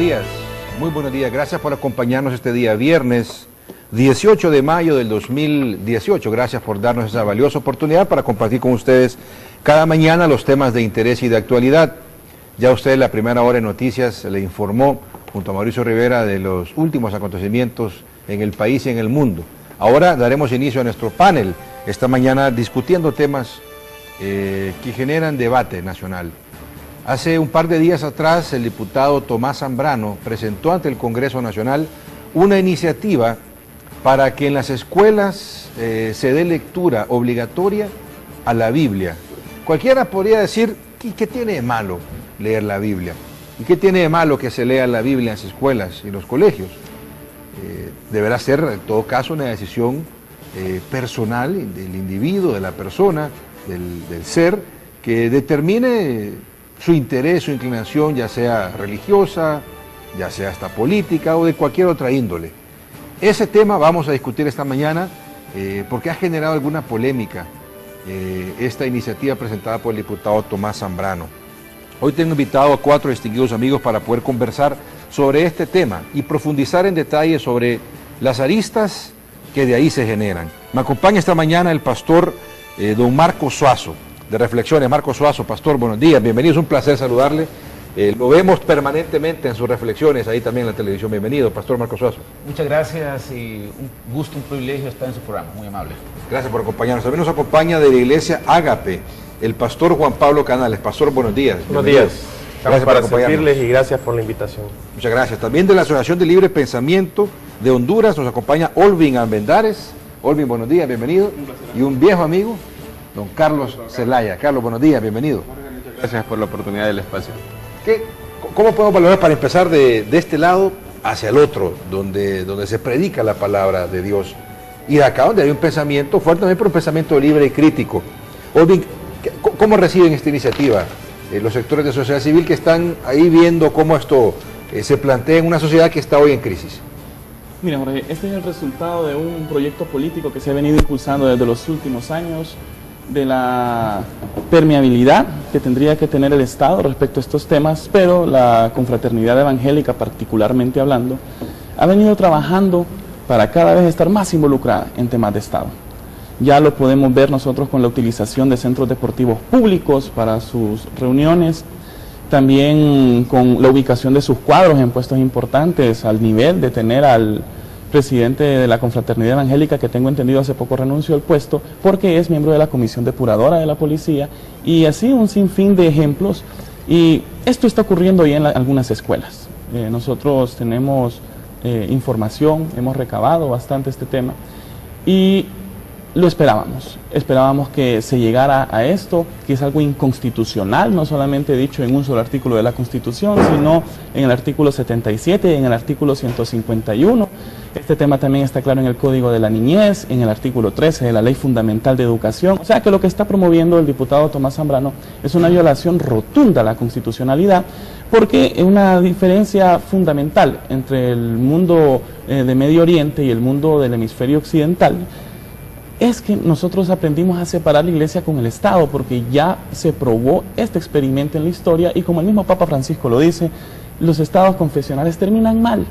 días, muy buenos días. Gracias por acompañarnos este día, viernes 18 de mayo del 2018. Gracias por darnos esa valiosa oportunidad para compartir con ustedes cada mañana los temas de interés y de actualidad. Ya usted en la primera hora de noticias le informó, junto a Mauricio Rivera, de los últimos acontecimientos en el país y en el mundo. Ahora daremos inicio a nuestro panel, esta mañana discutiendo temas que generan debate nacional. Hace un par de días atrás, el diputado Tomás Zambrano presentó ante el Congreso Nacional una iniciativa para que en las escuelas se dé lectura obligatoria a la Biblia. Cualquiera podría decir, ¿qué tiene de malo leer la Biblia? ¿Y qué tiene de malo que se lea la Biblia en las escuelas y en los colegios? Deberá ser, en todo caso, una decisión personal del individuo, de la persona, del ser, que determine su interés, su inclinación, ya sea religiosa, ya sea hasta política o de cualquier otra índole. Ese tema vamos a discutir esta mañana porque ha generado alguna polémica esta iniciativa presentada por el diputado Tomás Zambrano. Hoy tengo invitado a 4 distinguidos amigos para poder conversar sobre este tema y profundizar en detalle sobre las aristas que de ahí se generan. Me acompaña esta mañana el pastor don Marco Suazo, de Reflexiones. Marco Suazo, pastor, buenos días, bienvenido, es un placer saludarle. Lo vemos permanentemente en sus reflexiones, ahí también en la televisión. Bienvenido, pastor Marco Suazo. Muchas gracias y un gusto, un privilegio estar en su programa, muy amable. Gracias por acompañarnos. También nos acompaña de la iglesia Ágape, el pastor Juan Pablo Canales. Pastor, buenos días. Buenos días. Gracias por acompañarnos. Servirles y gracias por la invitación. Muchas gracias. También de la Asociación de Libre Pensamiento de Honduras nos acompaña Olvin Almendares. Olvin, buenos días, bienvenido. Y un viejo amigo, don Carlos Zelaya. Carlos, buenos días, bienvenido. Gracias por la oportunidad del espacio. ¿Cómo podemos valorar para empezar de este lado hacia el otro, donde se predica la palabra de Dios? Y de acá donde hay un pensamiento fuerte, también por un pensamiento libre y crítico. Olvin, ¿cómo reciben esta iniciativa los sectores de sociedad civil que están ahí viendo cómo esto se plantea en una sociedad que está hoy en crisis? Mira, Jorge, este es el resultado de un proyecto político que se ha venido impulsando desde los últimos años, de la permeabilidad que tendría que tener el Estado respecto a estos temas, pero la confraternidad evangélica, particularmente hablando, ha venido trabajando para cada vez estar más involucrada en temas de Estado. Ya lo podemos ver nosotros con la utilización de centros deportivos públicos para sus reuniones, también con la ubicación de sus cuadros en puestos importantes, al nivel de tener al presidente de la confraternidad evangélica, que tengo entendido hace poco renunció al puesto, porque es miembro de la comisión depuradora de la policía, y así un sinfín de ejemplos. Y esto está ocurriendo ya en algunas escuelas. Nosotros tenemos información, hemos recabado bastante este tema, y lo esperábamos que se llegara a esto, que es algo inconstitucional, no solamente dicho en un solo artículo de la Constitución, sino en el artículo 77 y en el artículo 151. Este tema también está claro en el Código de la Niñez, en el artículo 13 de la Ley Fundamental de Educación. O sea que lo que está promoviendo el diputado Tomás Zambrano es una violación rotunda a la constitucionalidad, porque es una diferencia fundamental entre el mundo de Medio Oriente y el mundo del hemisferio occidental. Es que nosotros aprendimos a separar la iglesia con el Estado, porque ya se probó este experimento en la historia, y como el mismo Papa Francisco lo dice, los estados confesionales terminan mal,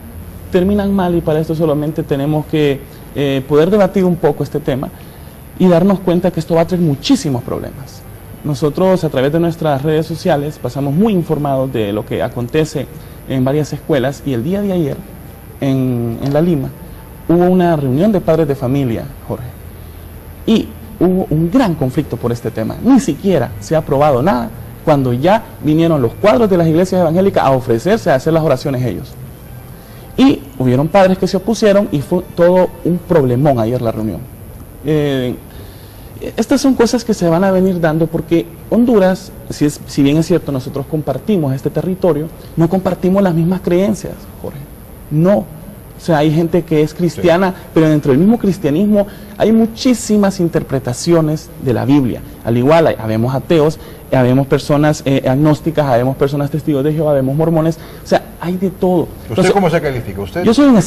y para esto solamente tenemos que poder debatir un poco este tema y darnos cuenta que esto va a traer muchísimos problemas. Nosotros, a través de nuestras redes sociales, pasamos muy informados de lo que acontece en varias escuelas, y el día de ayer, en La Lima, hubo una reunión de padres de familia, Jorge, y hubo un gran conflicto por este tema. Ni siquiera se ha aprobado nada cuando ya vinieron los cuadros de las iglesias evangélicas a ofrecerse a hacer las oraciones ellos. Y hubieron padres que se opusieron y fue todo un problemón ayer la reunión. Estas son cosas que se van a venir dando porque Honduras, si bien es cierto, nosotros compartimos este territorio, no compartimos las mismas creencias, Jorge. No. O sea, hay gente que es cristiana, sí, pero dentro del mismo cristianismo hay muchísimas interpretaciones de la Biblia. Al igual, habemos ateos, habemos personas agnósticas, habemos personas testigos de Jehová, habemos mormones, o sea, hay de todo. ¿Usted cómo se califica? ¿Usted? Yo soy un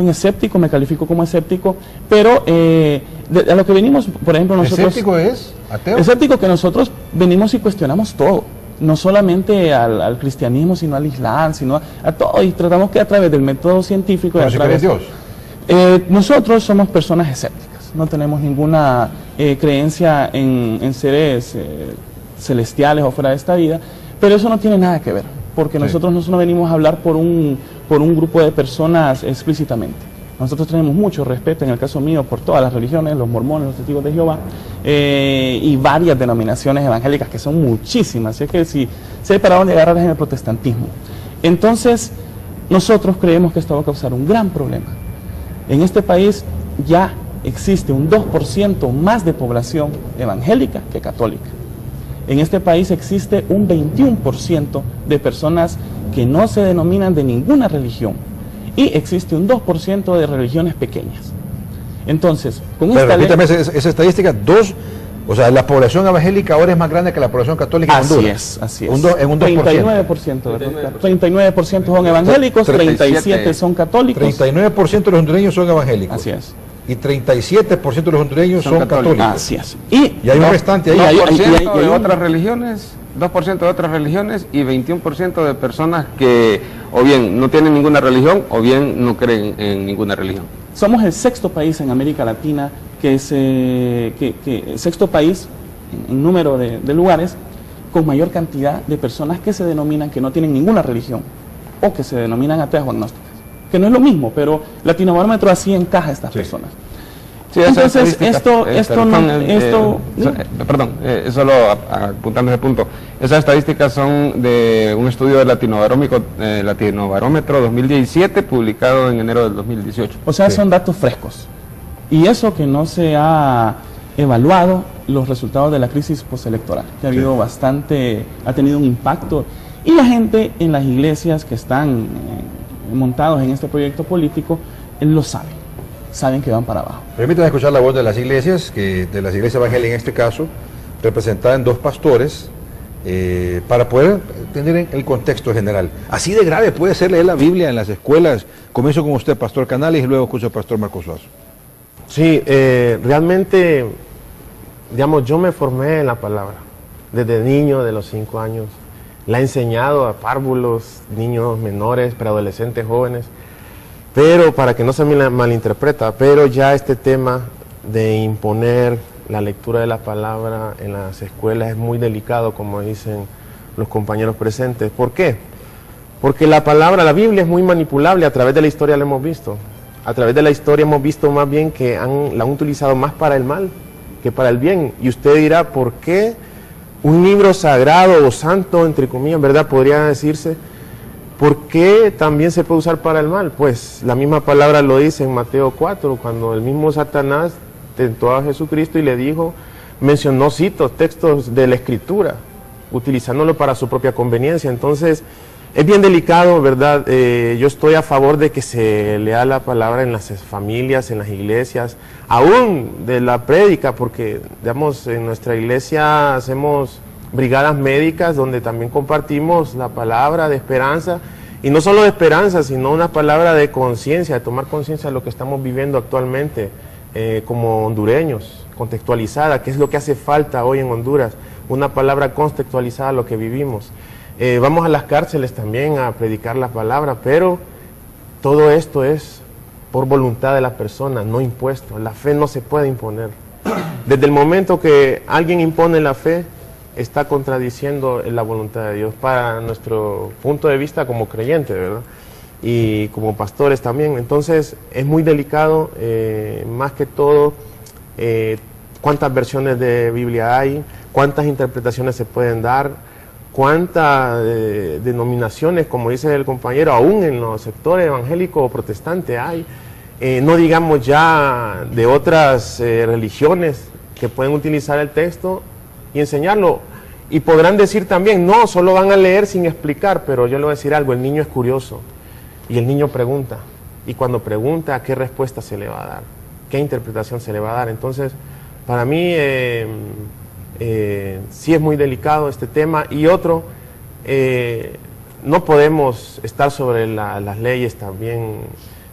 escéptico, me califico como escéptico, pero a lo que venimos, por ejemplo, nosotros... ¿Escéptico es ateo? Escéptico que nosotros venimos y cuestionamos todo. no solamente al cristianismo, sino al islam, sino a todo, y tratamos que a través del método científico... ¿Pero si crees Dios? Nosotros somos personas escépticas, no tenemos ninguna creencia en seres celestiales o fuera de esta vida, pero eso no tiene nada que ver, porque nosotros no venimos a hablar por un grupo de personas explícitamente. Nosotros tenemos mucho respeto, en el caso mío, por todas las religiones, los mormones, los testigos de Jehová, y varias denominaciones evangélicas, que son muchísimas, así que si hay para dónde agarrar es en el protestantismo. Entonces, nosotros creemos que esto va a causar un gran problema. En este país ya existe un 2% más de población evangélica que católica. En este país existe un 21% de personas que no se denominan de ninguna religión, y existe un 2% de religiones pequeñas. Entonces, con esta ley... Repítame esa estadística, o sea, la población evangélica ahora es más grande que la población católica en Honduras. Así es. En un 2%. 39% son evangélicos, 37 son católicos. 39% de los hondureños son evangélicos. Así es. Y 37% de los hondureños son católicos. Así es. Y hay un restante ahí. 2% de otras religiones, 2% de otras religiones y 21% de personas que o bien no tienen ninguna religión o bien no creen en ninguna religión. Somos el sexto país en América Latina, sexto país en número de lugares con mayor cantidad de personas que se denominan que no tienen ninguna religión o que se denominan ateas o agnósticas, que no es lo mismo, pero Latinobarómetro así encaja a estas personas. Sí, entonces, solo apuntando ese punto, esas estadísticas son de un estudio de Latinobarómetro 2017, publicado en enero del 2018. O sea, son datos frescos. Y eso que no se ha evaluado los resultados de la crisis postelectoral, que ha habido ha tenido un impacto, y la gente en las iglesias que están montados en este proyecto político, lo saben que van para abajo. Permítanme escuchar la voz de las iglesias, de las iglesias evangélicas en este caso, representada en dos pastores, para poder entender el contexto general. Así de grave puede ser leer la Biblia en las escuelas. Comienzo con usted, Pastor Canales, y luego escucho al Pastor Marcos Suazo. Sí, realmente, digamos, yo me formé en la palabra, desde niño, de los 5 años. La he enseñado a párvulos, niños menores, preadolescentes, jóvenes. Pero, para que no se me malinterpreta, pero ya este tema de imponer la lectura de la palabra en las escuelas es muy delicado, como dicen los compañeros presentes. ¿Por qué? Porque la Biblia es muy manipulable, a través de la historia lo hemos visto. A través de la historia hemos visto más bien que la han utilizado más para el mal que para el bien. Y usted dirá, ¿por qué un libro sagrado o santo, entre comillas, ¿verdad?, podría decirse, ¿por qué también se puede usar para el mal? Pues la misma palabra lo dice en Mateo 4, cuando el mismo Satanás tentó a Jesucristo y le dijo, mencionó, cito, textos de la Escritura, utilizándolo para su propia conveniencia. Entonces, es bien delicado, ¿verdad? Yo estoy a favor de que se lea la palabra en las familias, en las iglesias, aún de la prédica, porque, digamos, en nuestra iglesia hacemos brigadas médicas donde también compartimos la palabra de esperanza, y no solo de esperanza, sino una palabra de conciencia, de tomar conciencia de lo que estamos viviendo actualmente como hondureños, contextualizada, que es lo que hace falta hoy en Honduras, una palabra contextualizada a lo que vivimos. Vamos a las cárceles también a predicar la palabra, pero todo esto es por voluntad de la persona, no impuesto. La fe no se puede imponer. Desde el momento que alguien impone la fe, está contradiciendo la voluntad de Dios, para nuestro punto de vista como creyentes, ¿verdad? Y como pastores también. Entonces es muy delicado, más que todo, cuántas versiones de Biblia hay, cuántas interpretaciones se pueden dar, cuántas denominaciones, como dice el compañero, aún en los sectores evangélicos o protestantes hay, no digamos ya de otras religiones que pueden utilizar el texto y enseñarlo. Y podrán decir también, no, solo van a leer sin explicar, pero yo le voy a decir algo, el niño es curioso y el niño pregunta, y cuando pregunta, ¿qué respuesta se le va a dar? ¿Qué interpretación se le va a dar? Entonces, para mí sí es muy delicado este tema. Y otro, no podemos estar sobre las leyes también.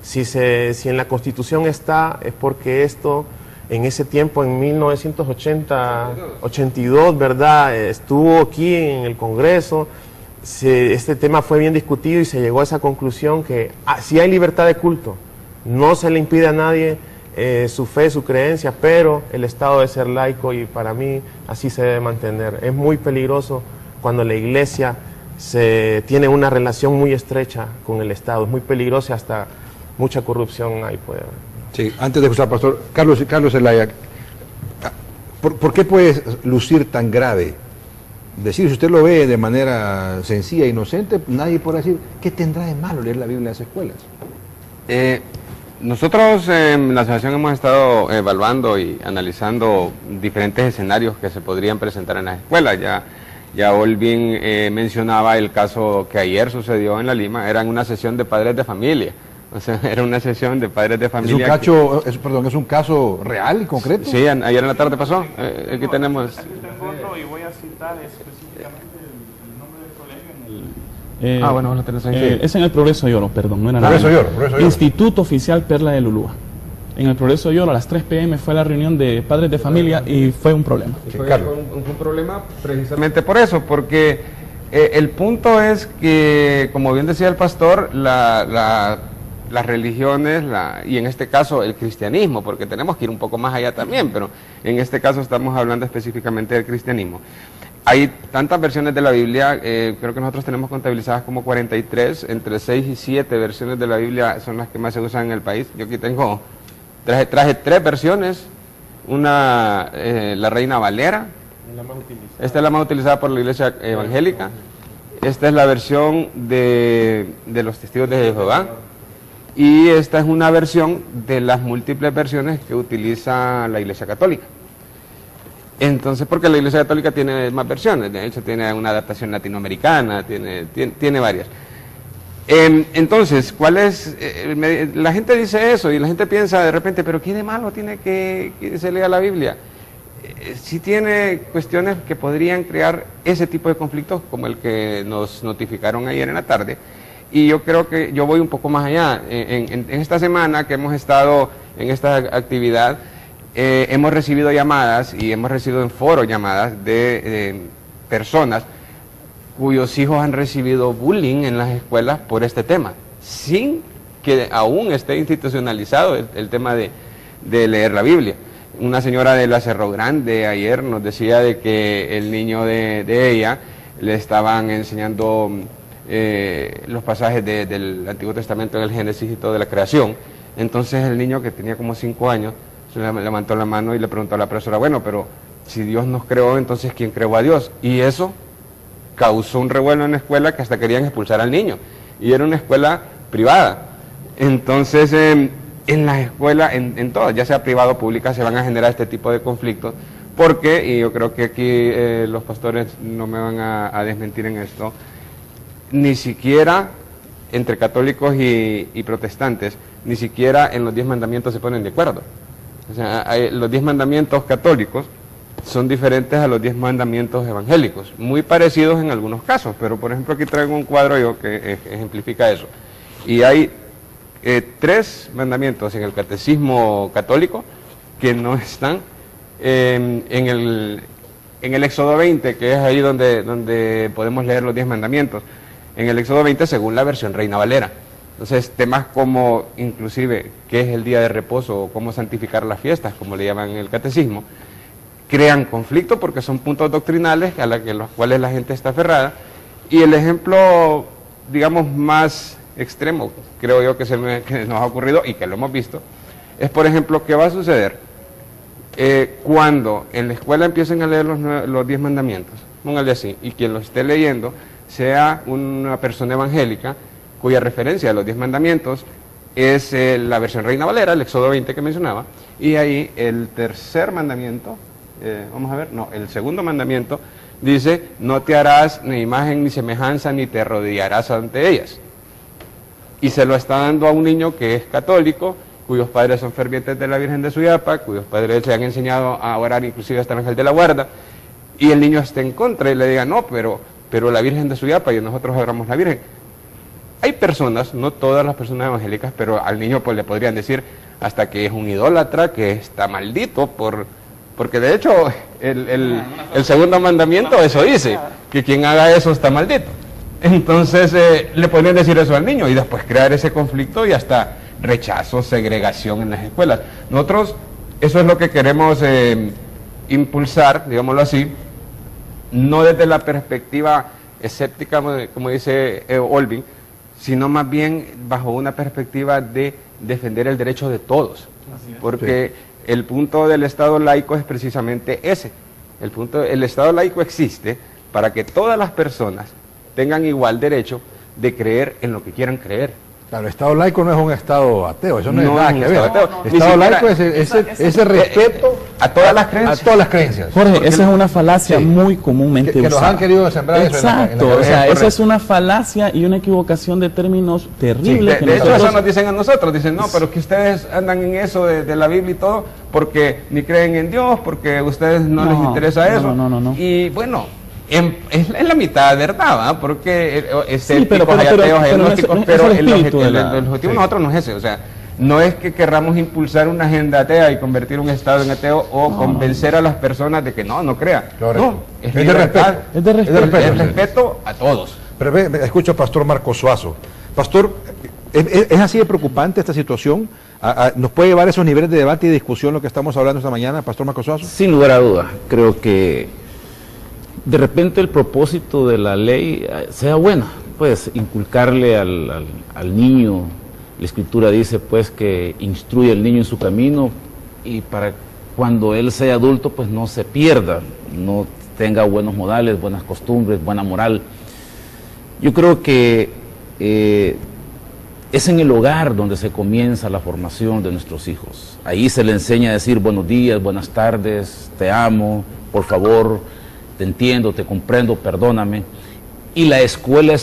Si en la Constitución está, es porque esto en ese tiempo, en 1982, ¿verdad? Estuvo aquí en el Congreso. Este tema fue bien discutido y se llegó a esa conclusión que si hay libertad de culto, no se le impide a nadie su fe, su creencia, pero el Estado debe ser laico y para mí así se debe mantener. Es muy peligroso cuando la Iglesia tiene una relación muy estrecha con el Estado, es muy peligroso y hasta mucha corrupción ahí puede haber. Sí, antes de escuchar, pastor, Carlos Zelaya, ¿por qué puede lucir tan grave? Decir, si usted lo ve de manera sencilla, inocente, nadie puede decir, ¿qué tendrá de malo leer la Biblia en las escuelas? Nosotros en la asociación hemos estado evaluando y analizando diferentes escenarios que se podrían presentar en las escuelas. Ya Olvin mencionaba el caso que ayer sucedió en La Lima, era en una sesión de padres de familia. O sea, era una sesión de padres de familia. ¿Es un caso real y concreto? Sí, ayer en la tarde pasó. Aquí tenemos. Y voy a citar específicamente el nombre del colegio. Bueno, lo tenés ahí. Es en el Progreso de Oro, perdón, no era nada. Progreso de Oro. Instituto Oficial Perla de Lulúa. En el Progreso de Oro a las 3 p.m. fue la reunión de padres de familia y fue un problema. Fue un problema precisamente por eso, porque el punto es que, como bien decía el pastor, las religiones, y en este caso el cristianismo, porque tenemos que ir un poco más allá también, pero en este caso estamos hablando específicamente del cristianismo. Hay tantas versiones de la Biblia, creo que nosotros tenemos contabilizadas como 43, entre 6 y 7 versiones de la Biblia son las que más se usan en el país. Yo aquí traje 3 versiones, una, la Reina Valera, esta es la más utilizada por la Iglesia Evangélica, esta es la versión de los Testigos de Jehová, y esta es una versión de las múltiples versiones que utiliza la Iglesia Católica. Entonces, porque la Iglesia Católica tiene más versiones, de hecho tiene una adaptación latinoamericana, tiene varias. Entonces, ¿cuál es? La gente dice eso y la gente piensa de repente, pero ¿qué de malo tiene que se lea la Biblia? Sí tiene cuestiones que podrían crear ese tipo de conflictos como el que nos notificaron ayer en la tarde. Y yo creo que yo voy un poco más allá. En esta semana que hemos estado en esta actividad, hemos recibido llamadas y hemos recibido en foro llamadas de personas cuyos hijos han recibido bullying en las escuelas por este tema, sin que aún esté institucionalizado el tema de leer la Biblia. Una señora de la Cerro Grande ayer nos decía de que el niño de ella le estaban enseñando los pasajes del Antiguo Testamento en el Génesis y todo de la creación. Entonces el niño, que tenía como 5 años, se levantó la mano y le preguntó a la profesora, bueno, pero si Dios nos creó, entonces ¿quién creó a Dios? Y eso causó un revuelo en la escuela que hasta querían expulsar al niño. Y era una escuela privada. Entonces en las escuelas, en todas, ya sea privada o pública, se van a generar este tipo de conflictos, porque, y yo creo que aquí los pastores no me van a desmentir en esto, ni siquiera entre católicos y protestantes, ni siquiera en los 10 mandamientos se ponen de acuerdo. O sea, los 10 mandamientos católicos son diferentes a los 10 mandamientos evangélicos, muy parecidos en algunos casos, pero por ejemplo aquí traigo un cuadro yo que ejemplifica eso. Y hay 3 mandamientos en el catecismo católico que no están en el Éxodo 20, que es ahí donde podemos leer los 10 mandamientos. En el Éxodo 20 según la versión Reina Valera. Entonces temas como inclusive qué es el día de reposo o cómo santificar las fiestas, como le llaman en el catecismo, crean conflicto porque son puntos doctrinales a los cuales la gente está aferrada. Y el ejemplo, digamos, más extremo, creo yo que nos ha ocurrido y que lo hemos visto, es por ejemplo, ¿qué va a suceder cuando en la escuela empiecen a leer los 10 mandamientos? Póngale así, y quien los esté leyendo sea una persona evangélica cuya referencia a los 10 mandamientos es la versión Reina Valera, el Éxodo 20 que mencionaba, y ahí el tercer mandamiento, vamos a ver, no, el segundo mandamiento dice, no te harás ni imagen ni semejanza ni te arrodillarás ante ellas. Y se lo está dando a un niño que es católico, cuyos padres son fervientes de la Virgen de Suyapa, cuyos padres le han enseñado a orar inclusive hasta el ángel de la guarda, y el niño está en contra y le diga, no, pero la Virgen de Suyapa y nosotros adoramos la Virgen. hay personas, no todas las personas evangélicas, pero al niño pues le podrían decir hasta que es un idólatra, que está maldito, porque de hecho el segundo mandamiento eso dice, que quien haga eso está maldito. Entonces le podrían decir eso al niño y después crear ese conflicto y hasta rechazo, segregación en las escuelas. Nosotros eso es lo que queremos impulsar, digámoslo así, no desde la perspectiva escéptica, como dice Olvin, sino más bien bajo una perspectiva de defender el derecho de todos. Porque el punto del Estado laico es precisamente ese. El Estado laico existe para que todas las personas tengan igual derecho de creer en lo que quieran creer. Claro, el Estado laico no es un Estado ateo, eso no es nada que ver. El Estado laico es ese respeto a todas las creencias. A todas las creencias. Jorge, esa es una falacia muy comúnmente que usada. los han querido sembrar eso Exacto, o sea, esa es una falacia y una equivocación de términos terribles. De hecho, eso nos dicen a nosotros, dicen, no, pero que ustedes andan en eso de la Biblia y todo, porque ni creen en Dios, porque a ustedes no les interesa eso. No. Y bueno, es la mitad, ¿verdad? ¿Va? Porque pero hay ateos, hay agnósticos, pero el objetivo de nosotros no es ese, o sea, no es que querramos impulsar una agenda atea y convertir un Estado en ateo o convencer a las personas de que no crean. No, es de respeto. Es de respeto. Es respeto a todos. Pero escucho al pastor Marco Suazo. Pastor, ¿es así de preocupante esta situación? ¿Nos puede llevar a esos niveles de debate y discusión lo que estamos hablando esta mañana, pastor Marco Suazo? Sin lugar a duda, creo que de repente el propósito de la ley sea buena, pues inculcarle al niño, la Escritura dice pues que instruye al niño en su camino y para cuando él sea adulto pues no se pierda, no tenga buenos modales, buenas costumbres, buena moral. Yo creo que es en el hogar donde se comienza la formación de nuestros hijos. Ahí se le enseña a decir buenos días, buenas tardes, te amo, por favor, te entiendo, te comprendo, perdóname. Y la escuela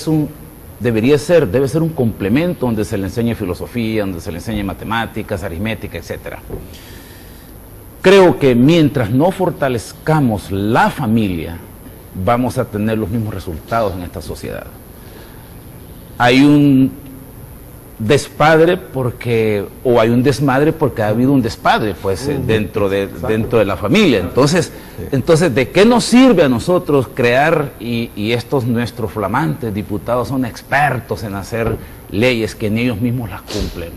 debe ser un complemento donde se le enseñe filosofía, donde se le enseñe matemáticas, aritmética, etc. Creo que mientras no fortalezcamos la familia, vamos a tener los mismos resultados en esta sociedad. Hay un despadre o hay un desmadre porque ha habido un despadre pues dentro de la familia. Entonces, ¿de qué nos sirve a nosotros crear y estos nuestros flamantes diputados son expertos en hacer leyes que ni ellos mismos las cumplen?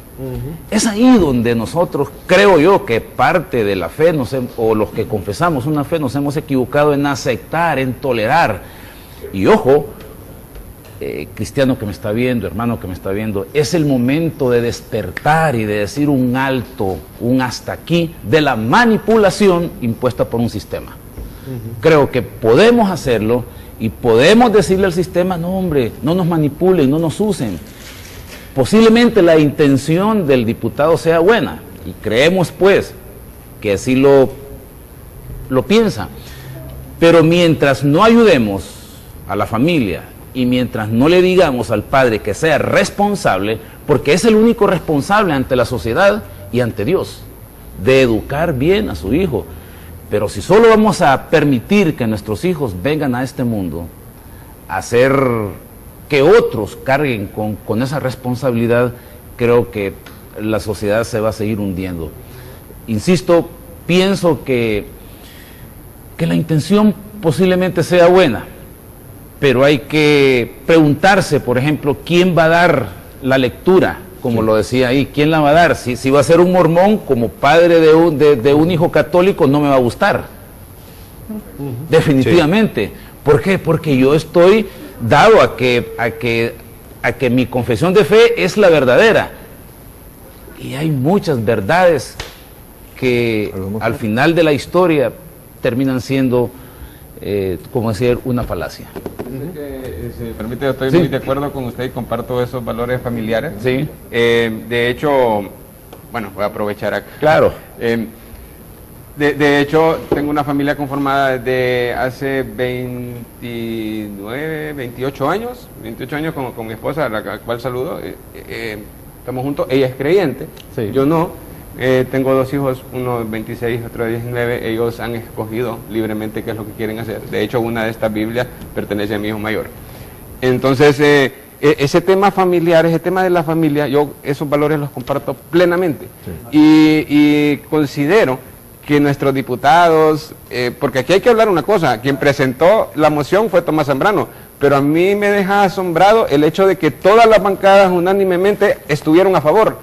Es ahí donde nosotros, creo yo, que parte de la fe o los que confesamos una fe nos hemos equivocado en aceptar, en tolerar. Y ojo, cristiano que me está viendo, hermano que me está viendo, es el momento de despertar y de decir un alto, un hasta aquí de la manipulación impuesta por un sistema. Creo que podemos hacerlo y podemos decirle al sistema, no hombre, no nos manipulen, no nos usen. Posiblemente la intención del diputado sea buena y creemos pues que así lo piensa, pero mientras no ayudemos a la familia y mientras no le digamos al padre que sea responsable, porque es el único responsable ante la sociedad y ante Dios, de educar bien a su hijo. Pero si solo vamos a permitir que nuestros hijos vengan a este mundo a hacer que otros carguen con esa responsabilidad, creo que la sociedad se va a seguir hundiendo. Insisto, pienso que la intención posiblemente sea buena, pero hay que preguntarse, por ejemplo, ¿quién va a dar la lectura? Como lo decía ahí, ¿quién la va a dar? Si va a ser un mormón, como padre de un hijo católico, no me va a gustar. Definitivamente. Sí. ¿Por qué? Porque yo estoy dado a que mi confesión de fe es la verdadera. Y hay muchas verdades que al final de la historia terminan siendo, como decir, una falacia. Si me permite, yo estoy muy de acuerdo con usted y comparto esos valores familiares. Sí. De hecho, bueno, voy a aprovechar acá. Claro. De hecho, tengo una familia conformada desde hace 28 años con mi esposa, a la cual saludo. Estamos juntos, ella es creyente, yo no. Tengo dos hijos, uno 26, otro 19, ellos han escogido libremente qué es lo que quieren hacer. De hecho, una de estas Biblias pertenece a mi hijo mayor. Entonces, ese tema familiar, ese tema de la familia, yo esos valores los comparto plenamente. Sí. Y considero que nuestros diputados, porque aquí hay que hablar una cosa, quien presentó la moción fue Tomás Zambrano, pero a mí me deja asombrado el hecho de que todas las bancadas unánimemente estuvieron a favor.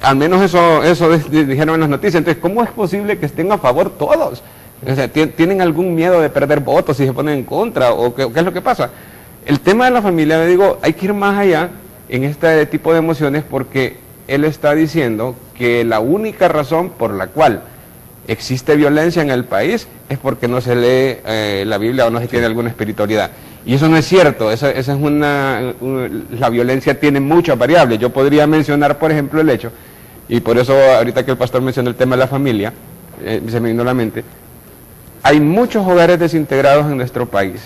Al menos eso dijeron en las noticias. Entonces, ¿cómo es posible que estén a favor todos? O sea, ¿tienen algún miedo de perder votos si se ponen en contra? ¿O qué es lo que pasa? El tema de la familia, le digo, hay que ir más allá en este tipo de emociones, porque él está diciendo que la única razón por la cual existe violencia en el país es porque no se lee la Biblia o no se tiene alguna espiritualidad. Y eso no es cierto. Esa es la violencia tiene muchas variables. Yo podría mencionar, por ejemplo, el hecho, y por eso ahorita que el pastor mencionó el tema de la familia, se me vino a la mente, hay muchos hogares desintegrados en nuestro país,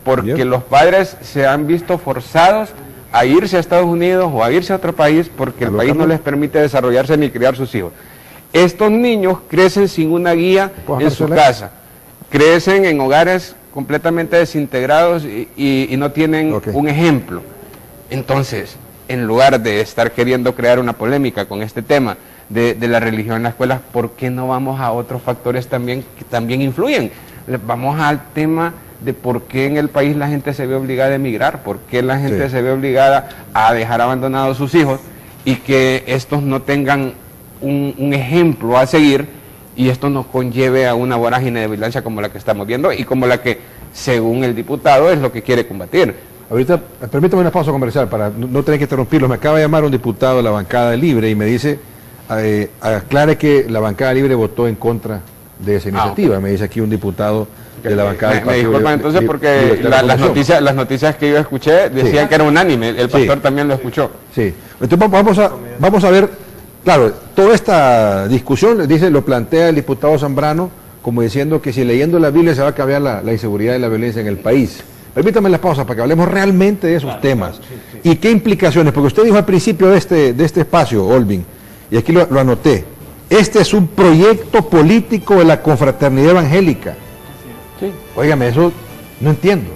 porque los padres se han visto forzados a irse a Estados Unidos o a irse a otro país porque el país no les permite desarrollarse ni criar sus hijos. Estos niños crecen sin una guía en su casa, crecen en hogares completamente desintegrados y no tienen un ejemplo. Entonces, en lugar de estar queriendo crear una polémica con este tema de la religión en las escuelas, ¿por qué no vamos a otros factores también que también influyen? Vamos al tema de por qué en el país la gente se ve obligada a emigrar, por qué la gente se ve obligada a dejar abandonados sus hijos y que estos no tengan un ejemplo a seguir y esto nos conlleve a una vorágine de violencia como la que estamos viendo y como la que, según el diputado, es lo que quiere combatir. Ahorita, permítame una pausa comercial para no tener que interrumpirlo. Me acaba de llamar un diputado de la bancada libre y me dice, aclare que la bancada libre votó en contra de esa iniciativa. Me dice aquí un diputado de la bancada. Me disculpan entonces porque las noticias que yo escuché decían que era unánime, el pastor también lo escuchó. Sí, entonces vamos a ver, claro, toda esta discusión, lo plantea el diputado Zambrano como diciendo que si leyendo la Biblia se va a cambiar la inseguridad y la violencia en el país. Permítame la pausa para que hablemos realmente de esos temas. ¿Y qué implicaciones? Porque usted dijo al principio de este espacio, Olvin, y aquí lo anoté, este es un proyecto político de la confraternidad evangélica. Sí. Óigame, eso no entiendo.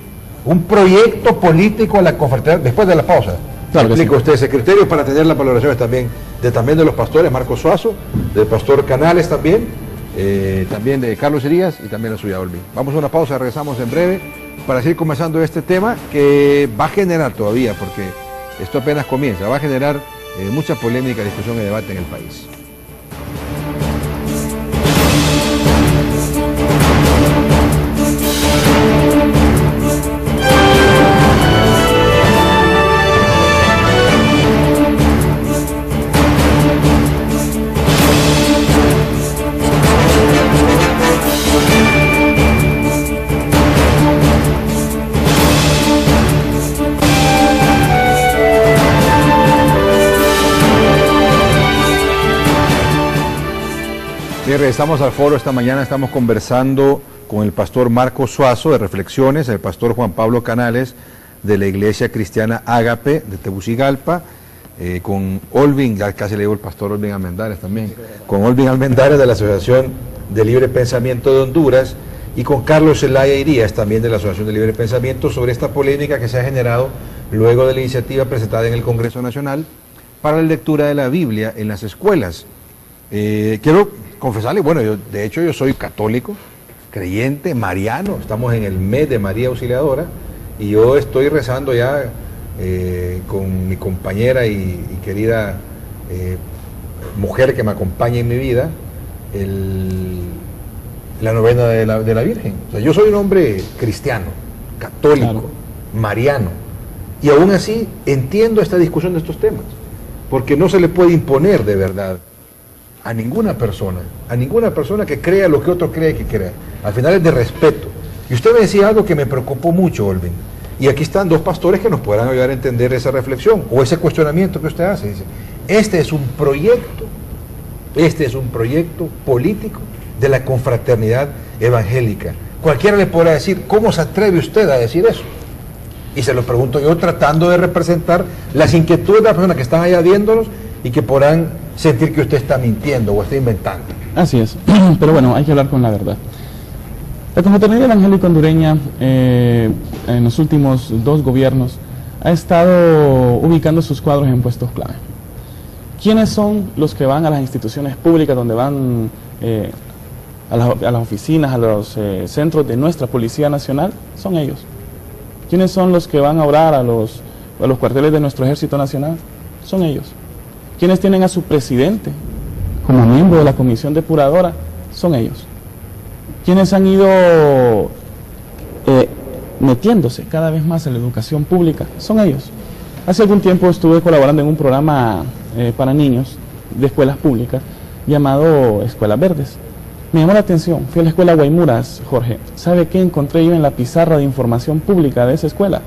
Un proyecto político de la confraternidad, después de la pausa. Claro, explica usted ese criterio para tener las valoraciones también de los pastores, Marcos Suazo, del pastor Canales también de Carlos Elías y también la suya, Olvin. Vamos a una pausa, regresamos en breve para seguir comenzando este tema que va a generar todavía, porque esto apenas comienza, va a generar mucha polémica, discusión y debate en el país. Bien, regresamos al foro. Esta mañana estamos conversando con el pastor Marcos Suazo de Reflexiones, el pastor Juan Pablo Canales de la Iglesia Cristiana Ágape de Tegucigalpa, con Olvin, ya casi le digo el pastor Olvin Almendares también, con Olvin Almendares de la Asociación de Libre Pensamiento de Honduras y con Carlos Zelaya Irías también de la Asociación de Libre Pensamiento sobre esta polémica que se ha generado luego de la iniciativa presentada en el Congreso Nacional para la lectura de la Biblia en las escuelas. Quiero confesarle, bueno, de hecho yo soy católico, creyente, mariano, estamos en el mes de María Auxiliadora y yo estoy rezando ya con mi compañera y querida mujer que me acompaña en mi vida, la novena de la Virgen. O sea, yo soy un hombre cristiano, católico, mariano, y aún así entiendo esta discusión de estos temas, porque no se le puede imponer de verdad a ninguna persona que crea lo que otro cree que crea. Al final es de respeto. Y usted me decía algo que me preocupó mucho, Olvin. Y aquí están dos pastores que nos podrán ayudar a entender esa reflexión o ese cuestionamiento que usted hace. Dice, este es un proyecto político de la confraternidad evangélica. Cualquiera le podrá decir, ¿cómo se atreve usted a decir eso? Y se lo pregunto yo tratando de representar las inquietudes de las personas que están allá viéndonos y que podrán sentir que usted está mintiendo o está inventando. Así es, pero bueno, hay que hablar con la verdad. La confraternidad evangélica hondureña en los últimos 2 gobiernos ha estado ubicando sus cuadros en puestos clave. ¿Quiénes son los que van a las instituciones públicas, donde van a las oficinas, a los centros de nuestra Policía Nacional? Son ellos. ¿Quiénes son los que van a obrar a los cuarteles de nuestro Ejército Nacional? Son ellos. ¿Quiénes tienen a su presidente como miembro de la comisión depuradora? Son ellos. ¿Quiénes han ido metiéndose cada vez más en la educación pública? Son ellos. Hace algún tiempo estuve colaborando en un programa para niños de escuelas públicas llamado Escuelas Verdes. Me llamó la atención, fui a la escuela Guaymuras, Jorge. ¿Sabe qué encontré yo en la pizarra de información pública de esa escuela?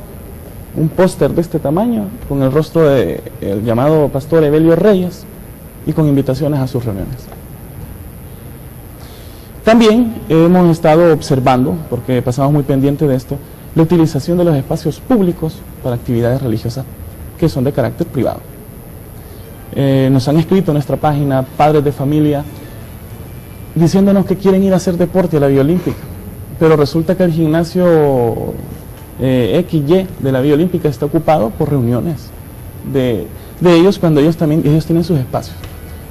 Un póster de este tamaño con el rostro del llamado pastor Evelio Reyes y con invitaciones a sus reuniones. También hemos estado observando, porque pasamos muy pendientes de esto, la utilización de los espacios públicos para actividades religiosas que son de carácter privado. Nos han escrito en nuestra página padres de familia diciéndonos que quieren ir a hacer deporte a la Vía Olímpica, pero resulta que el gimnasio XY de la Vía Olímpica está ocupado por reuniones de ellos, cuando ellos tienen sus espacios.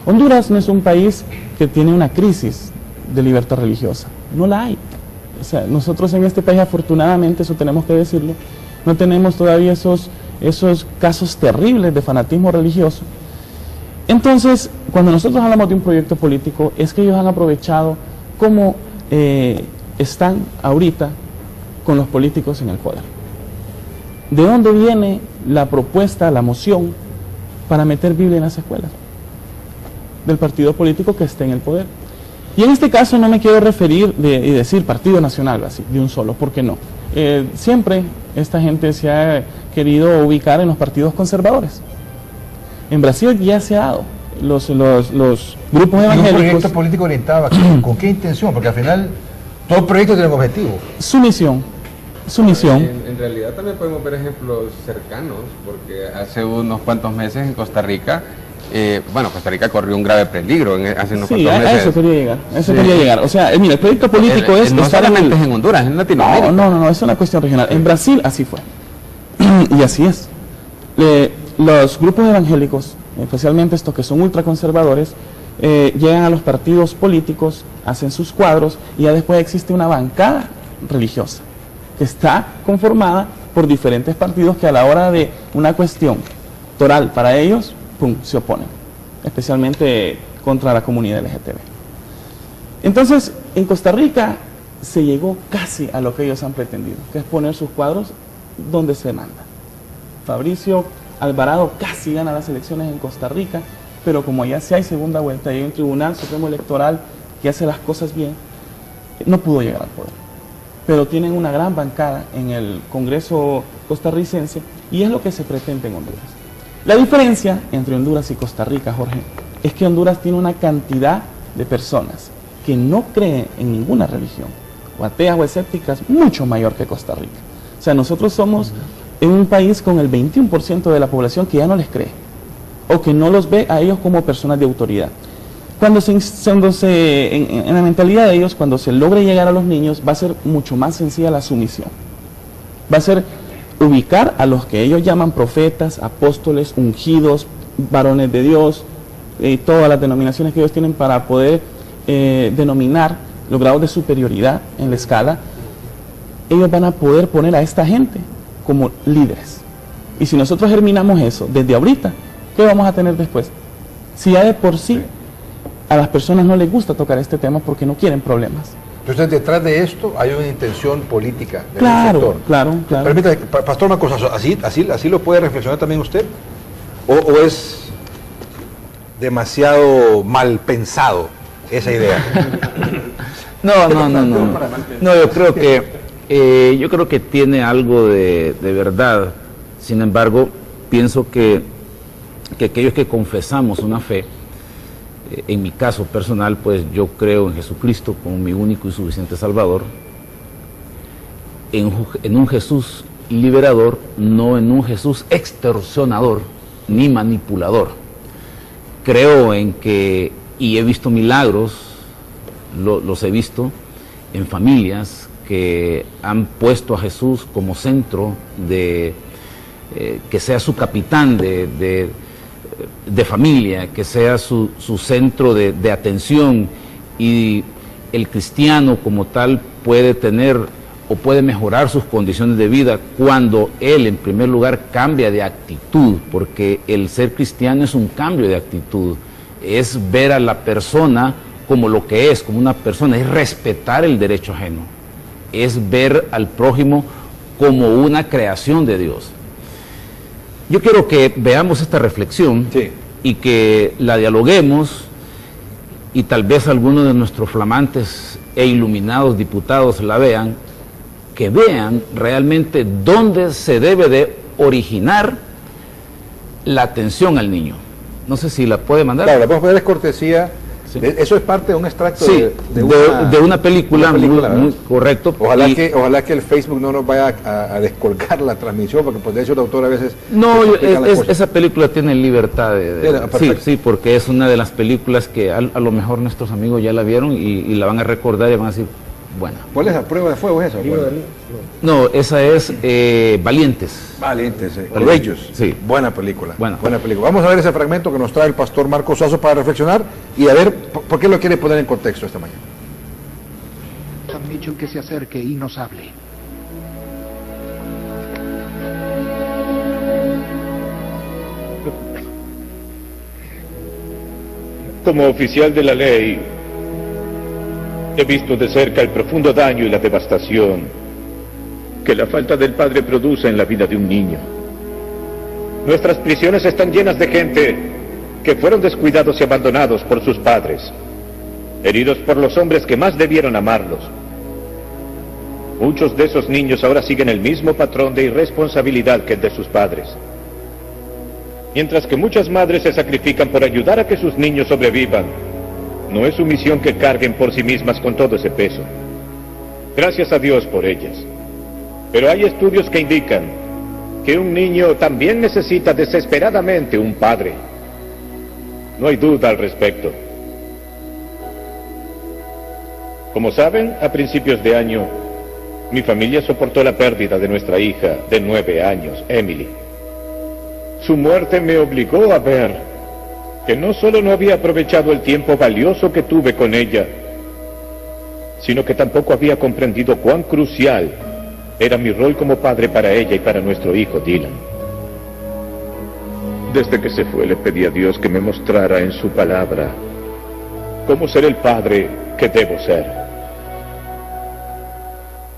Honduras no es un país que tiene una crisis de libertad religiosa, no la hay. O sea, nosotros en este país, afortunadamente, eso tenemos que decirlo, no tenemos todavía esos casos terribles de fanatismo religioso. Entonces, cuando nosotros hablamos de un proyecto político, es que ellos han aprovechado cómo están ahorita con los políticos en el poder. ¿De dónde viene la propuesta, la moción para meter Biblia en las escuelas? Del partido político que esté en el poder. Y en este caso no me quiero referir y decir Partido Nacional, así, de un solo, porque no. Siempre esta gente se ha querido ubicar en los partidos conservadores. En Brasil ya se ha dado. Los grupos evangélicos... ¿Y un proyecto político orientado aquí? ¿Con qué intención? Porque al final todo proyecto tiene un objetivo. Su misión. En realidad también podemos ver ejemplos cercanos, porque hace unos cuantos meses en Costa Rica, Costa Rica corrió un grave peligro hace unos cuantos meses. A eso quería llegar. O sea, mira, el proyecto político no solamente es en Honduras, es en Latinoamérica. No, es una cuestión regional. En Brasil así fue. Y así es. Los grupos evangélicos, especialmente estos que son ultraconservadores, llegan a los partidos políticos, hacen sus cuadros y ya después existe una bancada religiosa que está conformada por diferentes partidos que a la hora de una cuestión electoral para ellos, se oponen, especialmente contra la comunidad LGTB. Entonces, en Costa Rica se llegó casi a lo que ellos han pretendido, que es poner sus cuadros donde se manda. Fabricio Alvarado casi gana las elecciones en Costa Rica, pero como ya se hay segunda vuelta y hay un Tribunal Supremo Electoral que hace las cosas bien, no pudo llegar al poder. Pero tienen una gran bancada en el Congreso costarricense y es lo que se pretende en Honduras. La diferencia entre Honduras y Costa Rica, Jorge, es que Honduras tiene una cantidad de personas que no creen en ninguna religión, o ateas o escépticas, mucho mayor que Costa Rica. O sea, nosotros somos en un país con el 21% de la población que ya no les cree, o que no los ve a ellos como personas de autoridad. En la mentalidad de ellos, cuando se logre llegar a los niños, va a ser mucho más sencilla la sumisión. Va a ser ubicar a los que ellos llaman profetas, apóstoles, ungidos, varones de Dios, todas las denominaciones que ellos tienen para poder denominar los grados de superioridad en la escala. Ellos van a poder poner a esta gente como líderes. Y si nosotros germinamos eso desde ahorita, ¿qué vamos a tener después? Si ya de por sí a las personas no les gusta tocar este tema porque no quieren problemas. Entonces, detrás de esto hay una intención política del sector. Claro. Permítame, Pastor, una cosa, ¿así lo puede reflexionar también usted? ¿O es demasiado mal pensado esa idea? No, yo creo que tiene algo de verdad. Sin embargo, pienso que aquellos que confesamos una fe, en mi caso personal, pues yo creo en Jesucristo como mi único y suficiente Salvador, en un Jesús liberador, no en un Jesús extorsionador ni manipulador. Creo en que, y he visto milagros, los he visto en familias que han puesto a Jesús como centro de que sea su capitán de familia, que sea su centro de atención, y el cristiano como tal puede tener o puede mejorar sus condiciones de vida cuando él, en primer lugar, cambia de actitud, porque el ser cristiano es un cambio de actitud, es ver a la persona como lo que es, como una persona, es respetar el derecho ajeno, es ver al prójimo como una creación de Dios. Yo quiero que veamos esta reflexión, sí, y que la dialoguemos, y tal vez algunos de nuestros flamantes e iluminados diputados la vean, que vean realmente dónde se debe de originar la atención al niño. No sé si la puede mandar. Claro, la podemos poner, es cortesía. Sí. Eso es parte de un extracto, sí, de una película, muy correcto. Ojalá que el Facebook no nos vaya a descolgar la transmisión, porque pues de hecho el autor a veces... No, esa película tiene libertad sí, porque es una de las películas que a lo mejor nuestros amigos ya la vieron y la van a recordar y van a decir, bueno. ¿Cuál es la prueba de fuego esa? No, esa es Valientes. Valientes, Courageous. Sí. Buena película. Buena película. Vamos a ver ese fragmento que nos trae el pastor Marcos Sazo para reflexionar y a ver por qué lo quiere poner en contexto esta mañana. Han dicho que se acerque y nos hable. Como oficial de la ley, he visto de cerca el profundo daño y la devastación que la falta del padre produce en la vida de un niño. Nuestras prisiones están llenas de gente que fueron descuidados y abandonados por sus padres, heridos por los hombres que más debieron amarlos. Muchos de esos niños ahora siguen el mismo patrón de irresponsabilidad que el de sus padres. Mientras que muchas madres se sacrifican por ayudar a que sus niños sobrevivan, no es su misión que carguen por sí mismas con todo ese peso. Gracias a Dios por ellas. Pero hay estudios que indican que un niño también necesita desesperadamente un padre. No hay duda al respecto. Como saben, a principios de año, mi familia soportó la pérdida de nuestra hija de 9 años, Emily. Su muerte me obligó a ver que no solo no había aprovechado el tiempo valioso que tuve con ella, sino que tampoco había comprendido cuán crucial era mi rol como padre para ella y para nuestro hijo Dylan. Desde que se fue le pedí a Dios que me mostrara en su palabra cómo ser el padre que debo ser.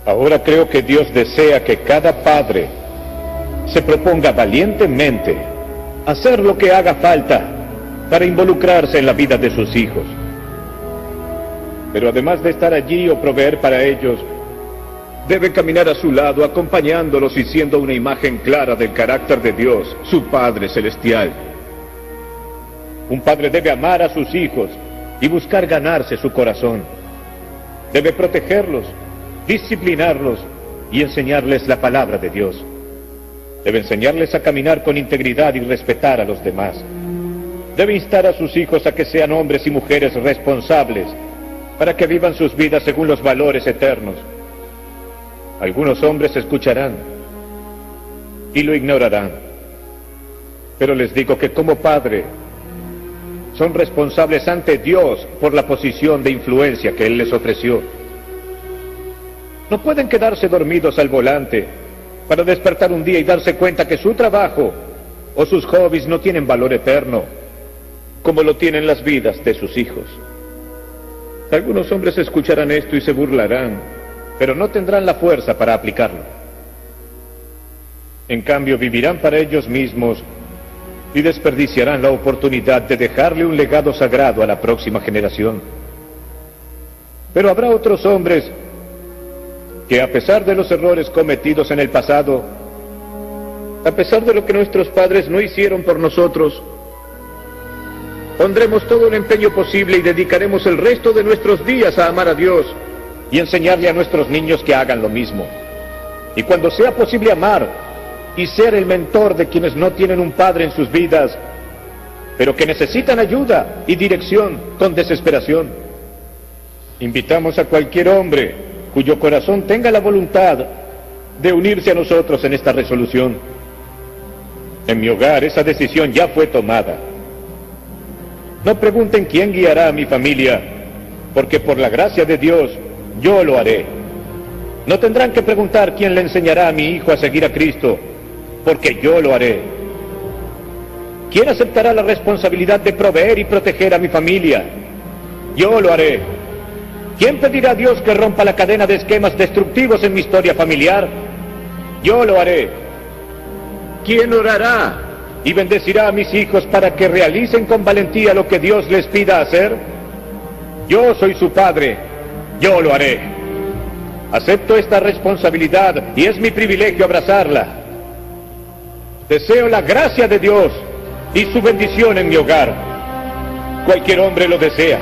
Ahora creo que Dios desea que cada padre se proponga valientemente hacer lo que haga falta para involucrarse en la vida de sus hijos. Pero además de estar allí o proveer para ellos, debe caminar a su lado, acompañándolos y siendo una imagen clara del carácter de Dios, su Padre Celestial. Un padre debe amar a sus hijos y buscar ganarse su corazón. Debe protegerlos, disciplinarlos y enseñarles la palabra de Dios. Debe enseñarles a caminar con integridad y respetar a los demás. Debe instar a sus hijos a que sean hombres y mujeres responsables para que vivan sus vidas según los valores eternos. Algunos hombres escucharán y lo ignorarán, pero les digo que como padre son responsables ante Dios por la posición de influencia que Él les ofreció. No pueden quedarse dormidos al volante para despertar un día y darse cuenta que su trabajo o sus hobbies no tienen valor eterno, como lo tienen las vidas de sus hijos. Algunos hombres escucharán esto y se burlarán, pero no tendrán la fuerza para aplicarlo. En cambio, vivirán para ellos mismos y desperdiciarán la oportunidad de dejarle un legado sagrado a la próxima generación. Pero habrá otros hombres que, a pesar de los errores cometidos en el pasado, a pesar de lo que nuestros padres no hicieron por nosotros, pondremos todo el empeño posible y dedicaremos el resto de nuestros días a amar a Dios y enseñarle a nuestros niños que hagan lo mismo. Y cuando sea posible amar y ser el mentor de quienes no tienen un padre en sus vidas, pero que necesitan ayuda y dirección con desesperación, invitamos a cualquier hombre cuyo corazón tenga la voluntad de unirse a nosotros en esta resolución. En mi hogar esa decisión ya fue tomada. No pregunten quién guiará a mi familia, porque por la gracia de Dios, yo lo haré. No tendrán que preguntar quién le enseñará a mi hijo a seguir a Cristo, porque yo lo haré. ¿Quién aceptará la responsabilidad de proveer y proteger a mi familia? Yo lo haré. ¿Quién pedirá a Dios que rompa la cadena de esquemas destructivos en mi historia familiar? Yo lo haré. ¿Quién orará y bendecirá a mis hijos para que realicen con valentía lo que Dios les pida hacer? Yo soy su padre. Yo lo haré. Acepto esta responsabilidad y es mi privilegio abrazarla. Deseo la gracia de Dios y su bendición en mi hogar. Cualquier hombre lo desea.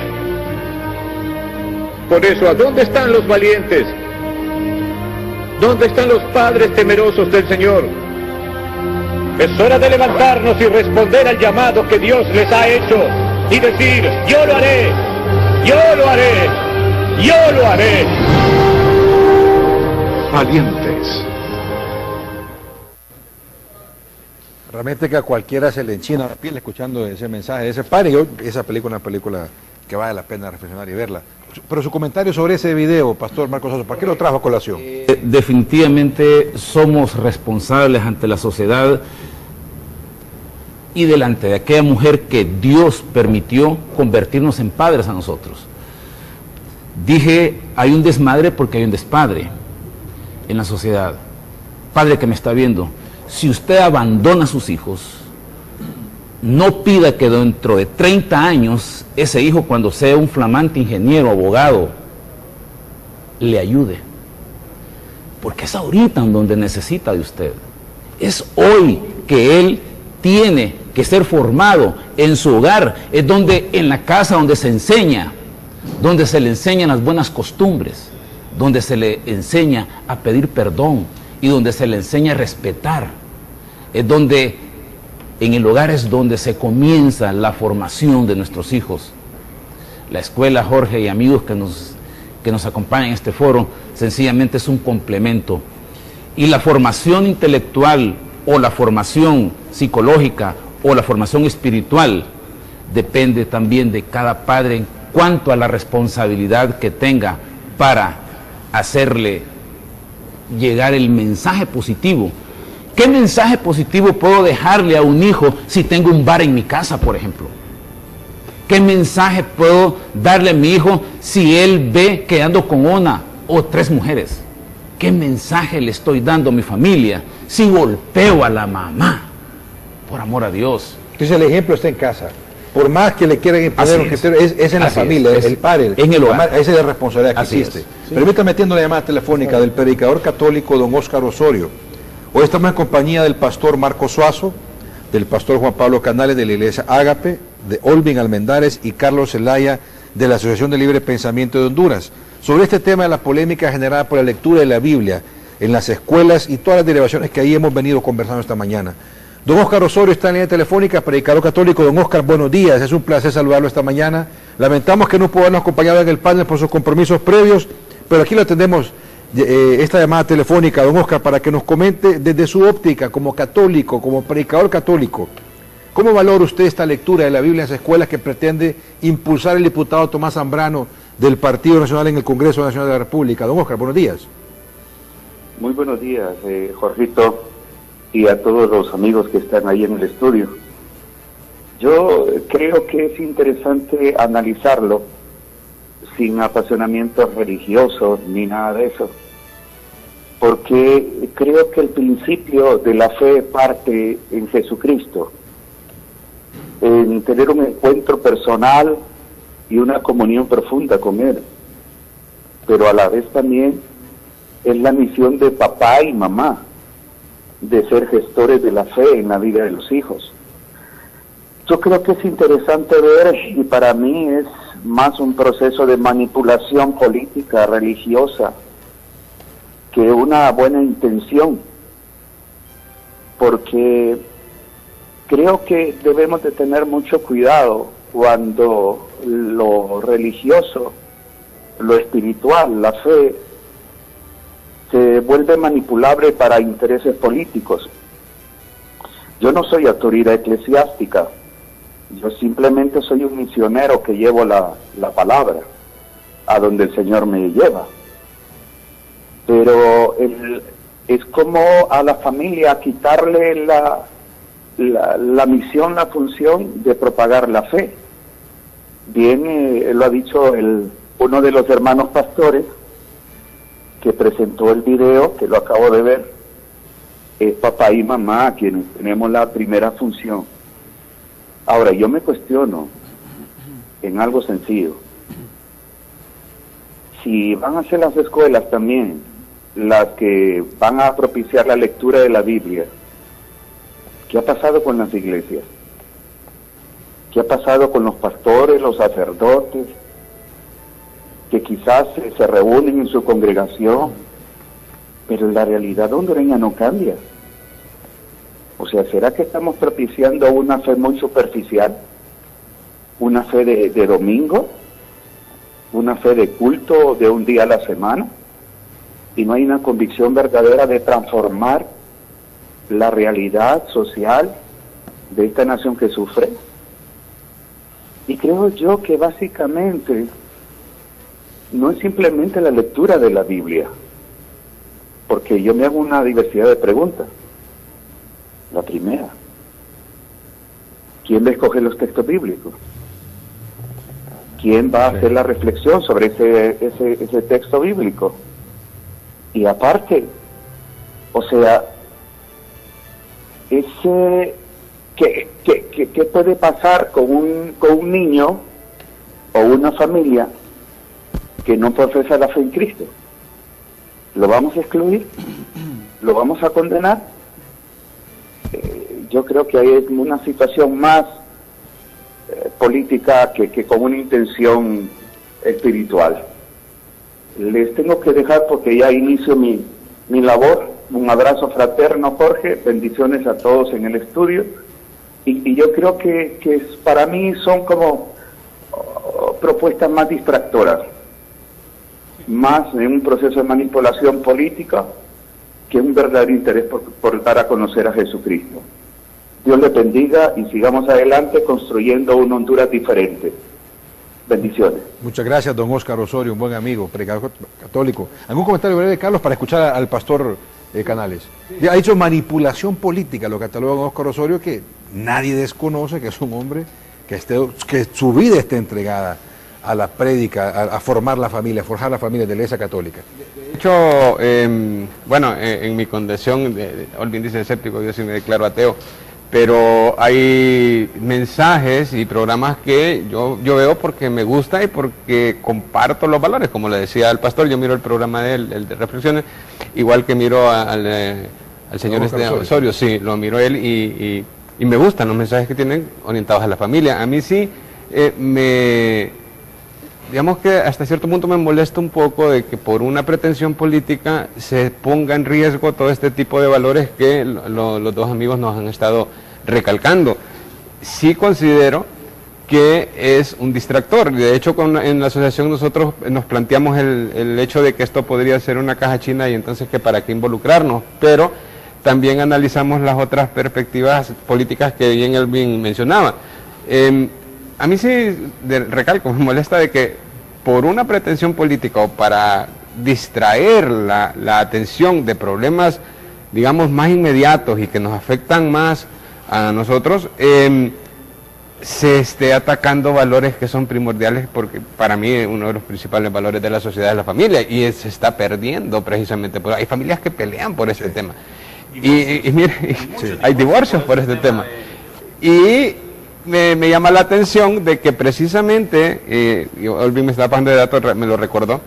Por eso, ¿a dónde están los valientes? ¿Dónde están los padres temerosos del Señor? Es hora de levantarnos y responder al llamado que Dios les ha hecho y decir, yo lo haré, yo lo haré, yo lo haré. Valientes. Realmente que a cualquiera se le enchina la piel escuchando ese mensaje, ese padre. Esa película es una película que vale la pena reflexionar y verla. Pero su comentario sobre ese video, Pastor Marcos Sosa, ¿para qué lo trajo a colación? Definitivamente somos responsables ante la sociedad y delante de aquella mujer que Dios permitió convertirnos en padres a nosotros. Dije, hay un desmadre porque hay un despadre en la sociedad. Padre que me está viendo, si usted abandona a sus hijos, no pida que dentro de 30 años ese hijo, cuando sea un flamante ingeniero, abogado, le ayude. Porque es ahorita en donde necesita de usted. Es hoy que él tiene que ser formado en su hogar. Es donde, en la casa donde se enseña, donde se le enseñan las buenas costumbres, donde se le enseña a pedir perdón y donde se le enseña a respetar. Es donde, en el hogar es donde se comienza la formación de nuestros hijos. La escuela, Jorge y amigos que nos acompañan en este foro, sencillamente es un complemento. Y la formación intelectual o la formación psicológica o la formación espiritual depende también de cada padre en cuanto a la responsabilidad que tenga para hacerle llegar el mensaje positivo. ¿Qué mensaje positivo puedo dejarle a un hijo si tengo un bar en mi casa, por ejemplo? ¿Qué mensaje puedo darle a mi hijo si él ve que ando con una o 3 mujeres? ¿Qué mensaje le estoy dando a mi familia si golpeo a la mamá? Por amor a Dios. Entonces el ejemplo está en casa. Por más que le quieran imponer, es en la familia, es el padre, en el hogar. Esa es la responsabilidad que Así existe. es. Sí. Permítame metiendo la llamada telefónica del predicador católico don Óscar Osorio. Hoy estamos en compañía del pastor Marcos Suazo, del pastor Juan Pablo Canales de la Iglesia Ágape, de Olvin Almendares y Carlos Zelaya de la Asociación de Libre Pensamiento de Honduras, sobre este tema de la polémica generada por la lectura de la Biblia en las escuelas y todas las derivaciones que ahí hemos venido conversando esta mañana. Don Óscar Osorio está en línea telefónica, predicador católico. Don Óscar, buenos días, es un placer saludarlo esta mañana. Lamentamos que no pudo habernos acompañado en el panel por sus compromisos previos, pero aquí lo atendemos, esta llamada telefónica, don Óscar, para que nos comente desde su óptica como católico, como predicador católico, ¿cómo valora usted esta lectura de la Biblia en las escuelas que pretende impulsar el diputado Tomás Zambrano del Partido Nacional en el Congreso Nacional de la República? Don Óscar, buenos días. Muy buenos días, Jorgito, y a todos los amigos que están ahí en el estudio. Yo creo que es interesante analizarlo sin apasionamientos religiosos ni nada de eso, porque creo que el principio de la fe parte en Jesucristo, en tener un encuentro personal y una comunión profunda con Él, pero a la vez también es la misión de papá y mamá, de ser gestores de la fe en la vida de los hijos. Yo creo que es interesante ver, y para mí es más un proceso de manipulación política, religiosa, que una buena intención, porque creo que debemos de tener mucho cuidado cuando lo religioso, lo espiritual, la fe, se vuelve manipulable para intereses políticos. Yo no soy autoridad eclesiástica, yo simplemente soy un misionero que llevo la palabra a donde el Señor me lleva. Pero es como a la familia quitarle la misión, la función de propagar la fe. Bien, lo ha dicho uno de los hermanos pastores que presentó el video, que lo acabo de ver, es papá y mamá quienes tenemos la primera función. Ahora, yo me cuestiono en algo sencillo. Si van a ser las escuelas también las que van a propiciar la lectura de la Biblia, ¿qué ha pasado con las iglesias? ¿Qué ha pasado con los pastores, los sacerdotes, que quizás se reúnen en su congregación, pero la realidad hondureña no cambia? O sea, ¿será que estamos propiciando una fe muy superficial? ¿Una fe de domingo? ¿Una fe de culto de un día a la semana? ¿Y no hay una convicción verdadera de transformar la realidad social de esta nación que sufre? Y creo yo que básicamente no es simplemente la lectura de la Biblia, porque yo me hago una diversidad de preguntas. La primera, ¿quién va a escoger los textos bíblicos? ¿Quién va a hacer la reflexión sobre ese texto bíblico? Y aparte, o sea, ¿qué puede pasar con un niño o una familia que no profesa la fe en Cristo? ¿Lo vamos a excluir? ¿Lo vamos a condenar? Yo creo que hay una situación más política que con una intención espiritual. Les tengo que dejar porque ya inicio mi labor. Un abrazo fraterno, Jorge, bendiciones a todos en el estudio. Y yo creo que para mí son como propuestas más distractoras, más en un proceso de manipulación política que un verdadero interés por dar a conocer a Jesucristo. Dios le bendiga y sigamos adelante construyendo una Honduras diferente. Bendiciones. Muchas gracias, don Óscar Osorio, un buen amigo, predicador católico. ¿Algún comentario breve, Carlos, para escuchar al pastor Canales? Sí. Ha dicho manipulación política, lo cataloga don Óscar Osorio, que nadie desconoce, que es un hombre que su vida esté entregada a la prédica, a formar la familia, a forjar la familia de la Iglesia Católica. De hecho, en mi condición, Olvin dice escéptico, yo sí me declaro ateo, pero hay mensajes y programas que yo veo porque me gusta y porque comparto los valores, como le decía al pastor, yo miro el programa de él, el de reflexiones, igual que miro al señor Osorio, sí, lo miro él y me gustan los mensajes que tienen orientados a la familia. A mí sí digamos que hasta cierto punto me molesta un poco de que por una pretensión política se ponga en riesgo todo este tipo de valores que los dos amigos nos han estado recalcando. Sí considero que es un distractor. De hecho, en la asociación nosotros nos planteamos el hecho de que esto podría ser una caja china y entonces que para qué involucrarnos, pero también analizamos las otras perspectivas políticas que bien Elvin mencionaba. A mí sí, recalco, me molesta de que por una pretensión política o para distraer la atención de problemas, digamos, más inmediatos y que nos afectan más a nosotros, se esté atacando valores que son primordiales, porque para mí uno de los principales valores de la sociedad es la familia, y se está perdiendo precisamente. Hay familias que pelean por este tema. Y mire, hay divorcios por este tema. Y me llama la atención de que precisamente, Olvin me estaba pasando de datos, me lo recordó,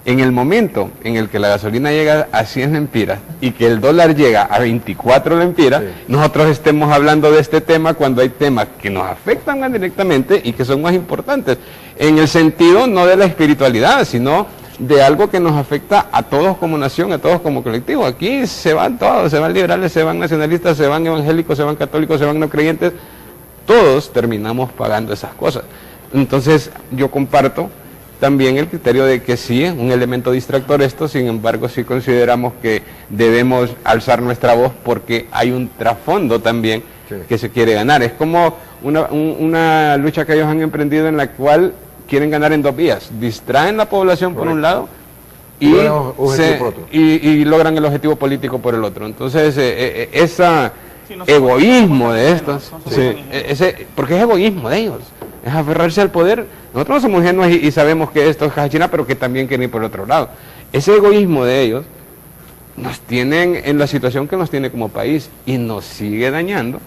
en el momento en el que la gasolina llega a 100 lempiras y que el dólar llega a 24 lempiras, nosotros estemos hablando de este tema cuando hay temas que nos afectan más directamente y que son más importantes, en el sentido no de la espiritualidad, sino de algo que nos afecta a todos como nación, a todos como colectivo. Aquí se van todos, se van liberales, se van nacionalistas, se van evangélicos, se van católicos, se van no creyentes, todos terminamos pagando esas cosas. Entonces yo comparto también el criterio de que sí es un elemento distractor esto, sin embargo sí consideramos que debemos alzar nuestra voz porque hay un trasfondo también que se quiere ganar. Es como una lucha que ellos han emprendido en la cual quieren ganar en dos vías. Distraen la población por un lado y logran el objetivo político por el otro. Entonces, ese egoísmo de estos, porque es egoísmo de ellos, es aferrarse al poder. Nosotros no somos ingenuos y sabemos que esto es caja china, pero que también quieren ir por el otro lado. Ese egoísmo de ellos nos tienen en la situación que nos tiene como país y nos sigue dañando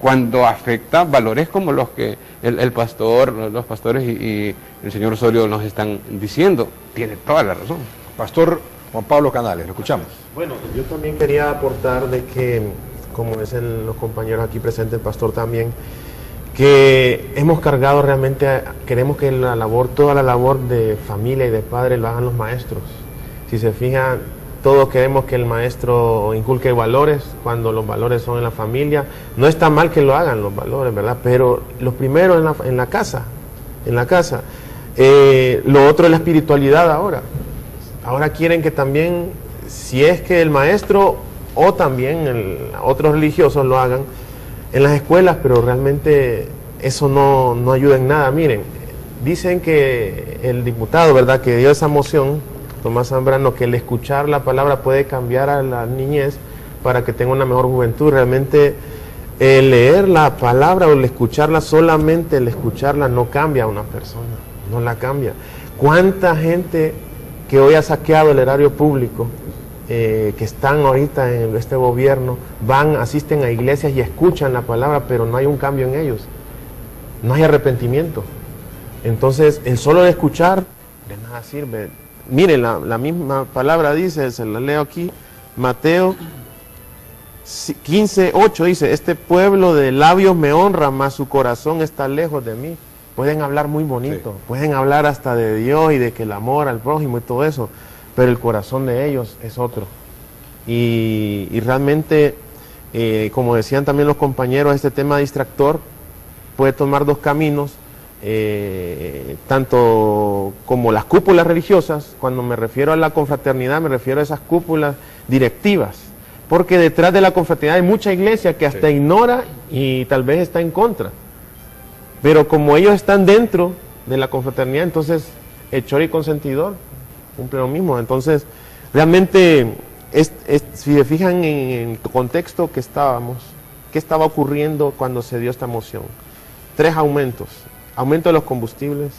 cuando afecta valores como los que los pastores y el señor Osorio nos están diciendo. Tiene toda la razón. Pastor Juan Pablo Canales, lo escuchamos. Bueno, yo también quería aportar de que, como dicen los compañeros aquí presentes, el pastor también, que hemos cargado realmente, queremos que toda la labor de familia y de padre lo hagan los maestros. Si se fijan, todos queremos que el maestro inculque valores, cuando los valores son en la familia. No está mal que lo hagan los valores, ¿verdad? Pero lo primero en la casa. Lo otro es la espiritualidad ahora. Ahora quieren que también, si es que el maestro o también otros religiosos lo hagan en las escuelas, pero realmente eso no ayuda en nada. Miren, dicen que el diputado, ¿verdad?, que dio esa moción, Tomás Zambrano, que el escuchar la palabra puede cambiar a la niñez para que tenga una mejor juventud. Realmente el leer la palabra o el escucharla, solamente el escucharla no cambia a una persona, no la cambia. ¿Cuánta gente que hoy ha saqueado el erario público, que están ahorita en este gobierno, asisten a iglesias y escuchan la palabra, pero no hay un cambio en ellos, no hay arrepentimiento? Entonces, el solo de escuchar de nada sirve. Miren, la misma palabra dice, se la leo aquí, Mateo 15:8 dice: este pueblo de labios me honra, mas su corazón está lejos de mí. Pueden hablar muy bonito, pueden hablar hasta de Dios y de que el amor al prójimo y todo eso, pero el corazón de ellos es otro. Y realmente, como decían también los compañeros, este tema distractor puede tomar dos caminos, tanto como las cúpulas religiosas. Cuando me refiero a la confraternidad, me refiero a esas cúpulas directivas, porque detrás de la confraternidad hay mucha iglesia que hasta ignora y tal vez está en contra. Pero como ellos están dentro de la confraternidad, entonces hechor y consentidor cumple lo mismo. Entonces, realmente, si se fijan en el contexto que estábamos, ¿qué estaba ocurriendo cuando se dio esta moción? 3 aumentos: aumento de los combustibles,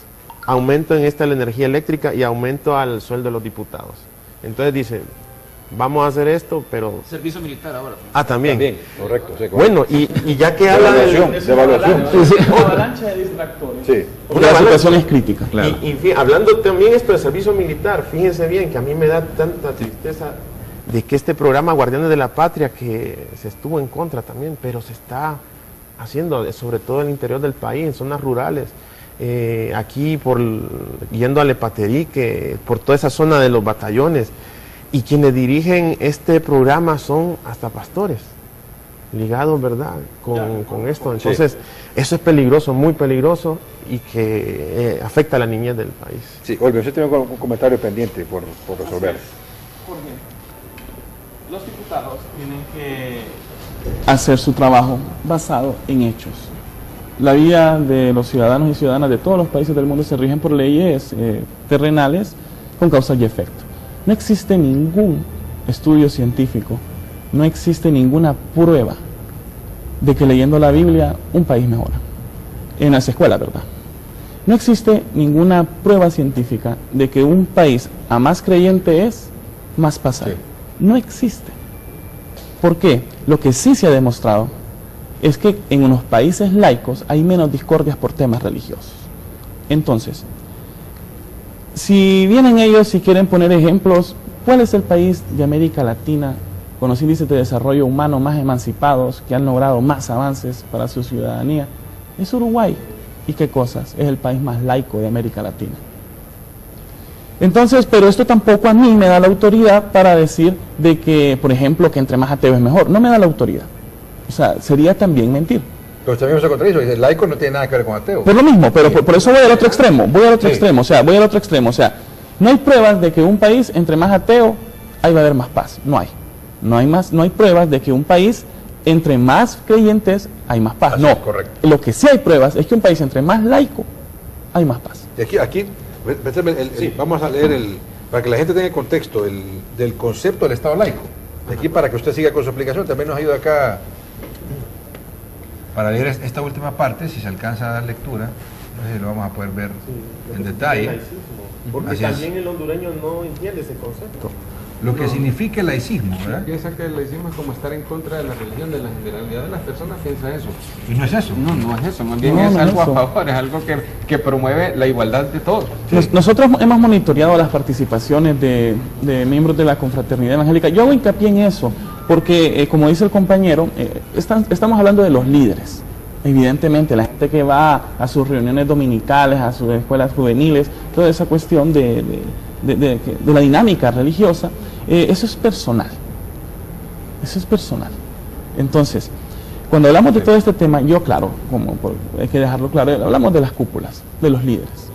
aumento en la energía eléctrica y aumento al sueldo de los diputados. Entonces dice, vamos a hacer esto, pero... Servicio militar ahora. También. Correcto. Bueno, y ya que habla de evaluación. Una avalancha de distractores. Sí. La situación es crítica. Claro. Y hablando también esto de servicio militar, fíjense bien que a mí me da tanta tristeza de que este programa Guardianes de la Patria, que se estuvo en contra también, pero se está haciendo, sobre todo en el interior del país, en zonas rurales, aquí yendo a Lepaterí, por toda esa zona de los batallones, y quienes dirigen este programa son hasta pastores, ligados, ¿verdad?, con esto. Entonces, eso es peligroso, muy peligroso, y que afecta a la niñez del país. Sí, Olga, usted tiene un comentario pendiente por resolver. Jorge, los diputados tienen que hacer su trabajo basado en hechos. La vida de los ciudadanos y ciudadanas de todos los países del mundo se rigen por leyes terrenales con causa y efecto. No existe ningún estudio científico, no existe ninguna prueba de que leyendo la Biblia un país mejora. En las escuelas, ¿verdad? No existe ninguna prueba científica de que un país a más creyente es, más pasa. Sí. No existe. ¿Por qué? Lo que sí se ha demostrado es que en unos países laicos hay menos discordias por temas religiosos. Entonces, si vienen ellos y quieren poner ejemplos, ¿cuál es el país de América Latina con los índices de desarrollo humano más emancipados, que han logrado más avances para su ciudadanía? Es Uruguay. ¿Y qué cosas? Es el país más laico de América Latina. Entonces, pero esto tampoco a mí me da la autoridad para decir de que, por ejemplo, que entre más ateo es mejor. No me da la autoridad. O sea, sería también mentir. Pero también se contradice, el laico no tiene nada que ver con ateo. Por lo mismo, pero por eso voy al otro extremo, voy al otro extremo, o sea, no hay pruebas de que un país entre más ateo, ahí va a haber más paz, no hay pruebas de que un país entre más creyentes hay más paz. Así No, es, correcto. lo que sí hay pruebas es que un país entre más laico hay más paz. Y aquí vamos a leer para que la gente tenga contexto del concepto del Estado laico. Aquí para que usted siga con su explicación, también nos ayuda acá para leer esta última parte, si se alcanza a dar lectura, no sé si lo vamos a poder ver en detalle. Porque Así es. también el hondureño no entiende ese concepto. Lo que significa el laicismo, ¿verdad? Piensa que el laicismo es como estar en contra de la religión, de la generalidad de las personas, piensa eso. Y no es eso. No es eso, más bien No, es no es algo eso. a favor, es algo que promueve la igualdad de todos. Nosotros hemos monitoreado las participaciones de miembros de la confraternidad evangélica. Yo hago hincapié en eso, porque como dice el compañero, estamos hablando de los líderes. Evidentemente, la gente que va a sus reuniones dominicales, a sus escuelas juveniles, toda esa cuestión de la dinámica religiosa, eso es personal. Eso es personal. Entonces, cuando hablamos de todo este tema, yo claro, hay que dejarlo claro, hablamos de las cúpulas, de los líderes.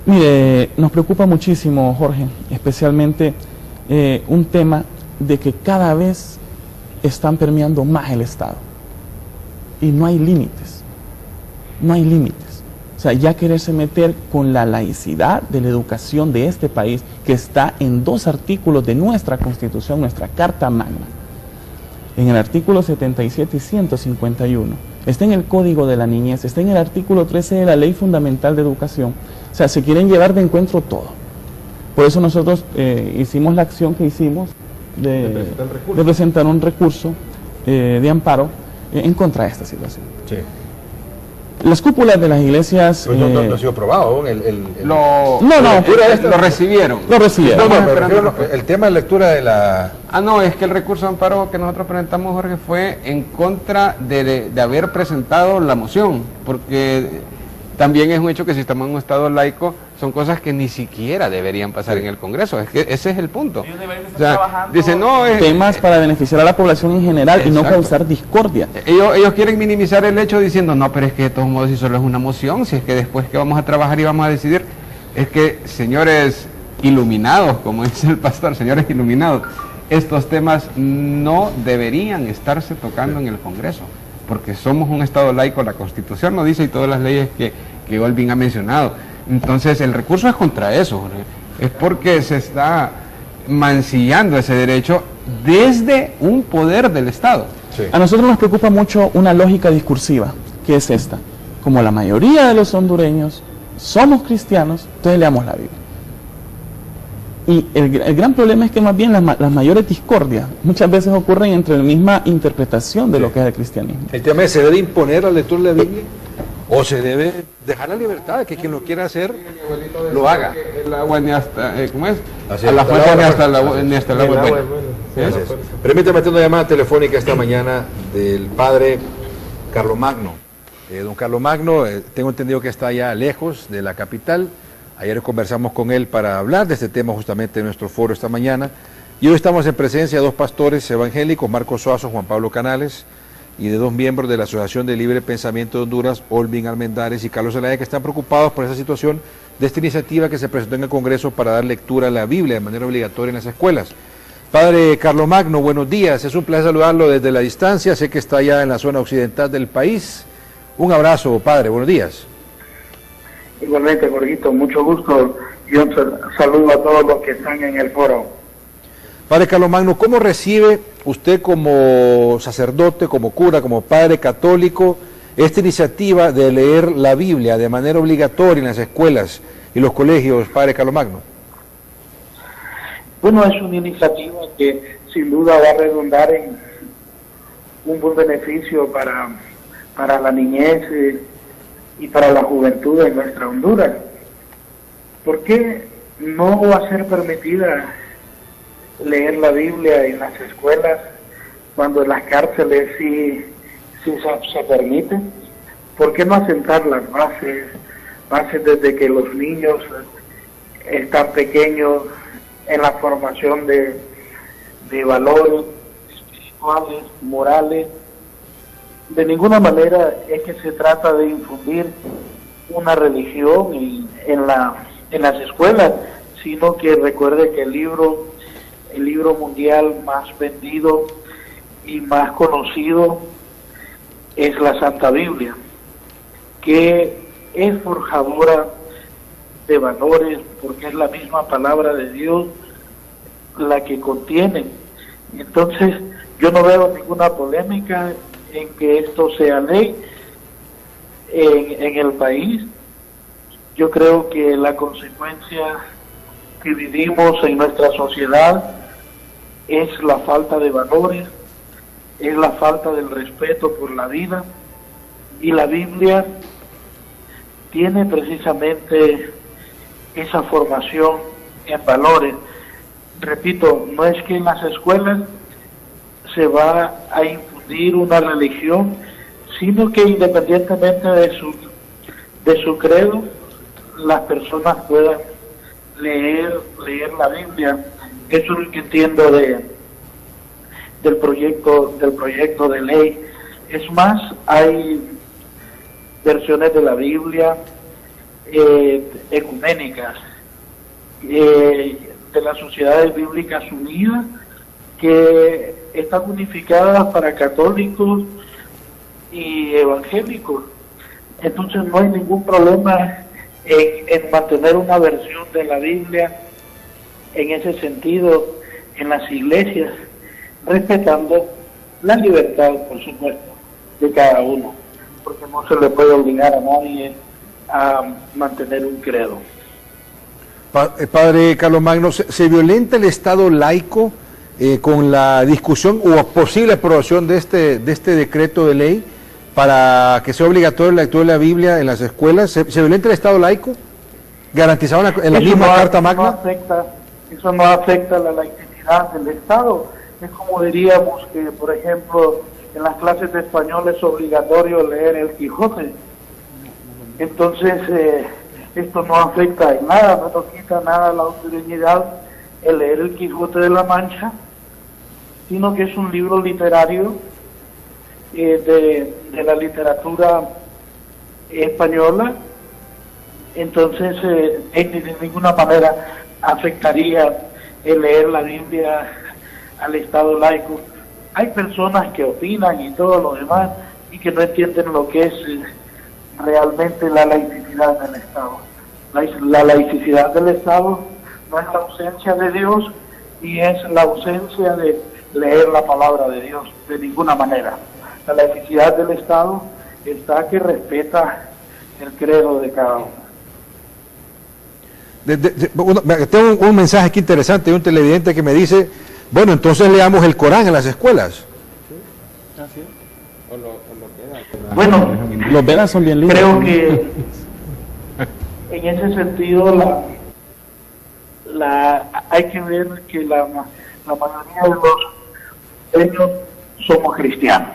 Mire, nos preocupa muchísimo, Jorge, especialmente un tema de que cada vez están permeando más el Estado. Y no hay límites. No hay límites. O sea, ya quererse meter con la laicidad de la educación de este país, que está en 2 artículos de nuestra Constitución, nuestra Carta Magna. En el artículo 77 y 151. Está en el Código de la Niñez, está en el artículo 13 de la Ley Fundamental de Educación. O sea, se quieren llevar de encuentro todo. Por eso nosotros hicimos la acción que hicimos de presentar un recurso de amparo en contra de esta situación. Sí. Las cúpulas de las iglesias... Pues no ha sido aprobado Lo recibieron. Lo recibieron. me refiero el tema de lectura de la... No, es que el recurso de amparo que nosotros presentamos, Jorge, fue en contra de haber presentado la moción, porque también es un hecho que si estamos en un Estado laico, son cosas que ni siquiera deberían pasar en el Congreso. Es que ese es el punto. O sea, dice, no, temas para beneficiar a la población en general. Exacto. Y no causar discordia. Ellos quieren minimizar el hecho diciendo, no, pero es que de todos modos si solo es una moción, si es que después que vamos a trabajar y vamos a decidir, es que, señores iluminados, como dice el pastor, señores iluminados, estos temas no deberían estarse tocando en el Congreso, porque somos un Estado laico, la Constitución lo dice y todas las leyes que Olvin ha mencionado. Entonces el recurso es contra eso, Jorge. Es porque se está mancillando ese derecho desde un poder del Estado. Sí. A nosotros nos preocupa mucho una lógica discursiva, que es esta. Como la mayoría de los hondureños somos cristianos, entonces leamos la Biblia. Y el gran problema es que más bien las mayores discordias muchas veces ocurren entre la misma interpretación de lo que es el cristianismo. El tema es, ¿se debe imponer la lectura de la Biblia? ¿O se debe dejar la libertad de que quien lo quiera hacer lo haga? El agua ni hasta, ¿cómo es? Así a la fuente ni hasta el agua es buena. Gracias. Permítame hacer una llamada telefónica esta mañana del padre Carlomagno. Don Carlomagno, tengo entendido que está allá lejos de la capital. Ayer conversamos con él para hablar de este tema justamente en nuestro foro esta mañana. Y hoy estamos en presencia de 2 pastores evangélicos, Marcos Suazo, Juan Pablo Canales, y de 2 miembros de la Asociación de Libre Pensamiento de Honduras, Olvin Almendares y Carlos Zelaya, que están preocupados por esa situación de esta iniciativa que se presentó en el Congreso para dar lectura a la Biblia de manera obligatoria en las escuelas. Padre Carlomagno, buenos días. Es un placer saludarlo desde la distancia. Sé que está allá en la zona occidental del país. Un abrazo, padre. Buenos días. Igualmente, Jorgito, mucho gusto y un saludo a todos los que están en el foro. Padre Carlomagno, ¿cómo recibe usted como sacerdote, como cura, como padre católico, esta iniciativa de leer la Biblia de manera obligatoria en las escuelas y los colegios, padre Carlomagno? Bueno, es una iniciativa que sin duda va a redundar en un buen beneficio para la niñez y para la juventud de nuestra Honduras. ¿Por qué no va a ser permitida leer la Biblia en las escuelas cuando en las cárceles sí se permite? ¿Por qué no asentar las bases desde que los niños están pequeños en la formación de valores espirituales, morales? De ninguna manera es que se trata de infundir una religión en las escuelas, sino que recuerde que el libro mundial más vendido y más conocido es la Santa Biblia, que es forjadora de valores, porque es la misma palabra de Dios la que contiene. Entonces, yo no veo ninguna polémica en que esto sea ley en el país. Yo creo que la consecuencia que vivimos en nuestra sociedad es la falta de valores, es la falta del respeto por la vida, y la Biblia tiene precisamente esa formación en valores. Repito, no es que en las escuelas se va a infundir una religión, sino que independientemente de su credo, las personas puedan leer la Biblia. Eso es lo que entiendo del proyecto de ley. Es más, hay versiones de la Biblia ecuménicas de las Sociedades Bíblicas Unidas, que están unificadas para católicos y evangélicos. Entonces no hay ningún problema en mantener una versión de la Biblia en ese sentido en las iglesias, respetando la libertad, por supuesto, de cada uno, porque no se le puede obligar a nadie a mantener un credo. Padre Carlos Magno, ¿se violenta el Estado laico con la discusión o posible aprobación de este decreto de ley para que sea obligatoria la lectura de la Biblia en las escuelas? ¿Se violenta el Estado laico? ¿Garantizado en la misma Carta Magna? Eso no afecta la laicidad del Estado. Es como diríamos que, por ejemplo, en las clases de español es obligatorio leer el Quijote. Entonces, esto no afecta en nada, no nos quita nada la autoridad el leer el Quijote de la Mancha, sino que es un libro literario de la literatura española. Entonces, de ninguna manera afectaría el leer la Biblia al Estado laico. Hay personas que opinan y todo lo demás y que no entienden lo que es realmente la laicidad del Estado. La laicidad del Estado no es la ausencia de Dios y es la ausencia de leer la palabra de Dios, de ninguna manera. La laicidad del Estado está que respeta el credo de cada uno. Tengo un mensaje aquí interesante de un televidente que me dice, bueno, entonces leamos el Corán en las escuelas. Bueno, los Vedas son bien lindos. Creo que en ese sentido hay que ver que la mayoría de los niños somos cristianos.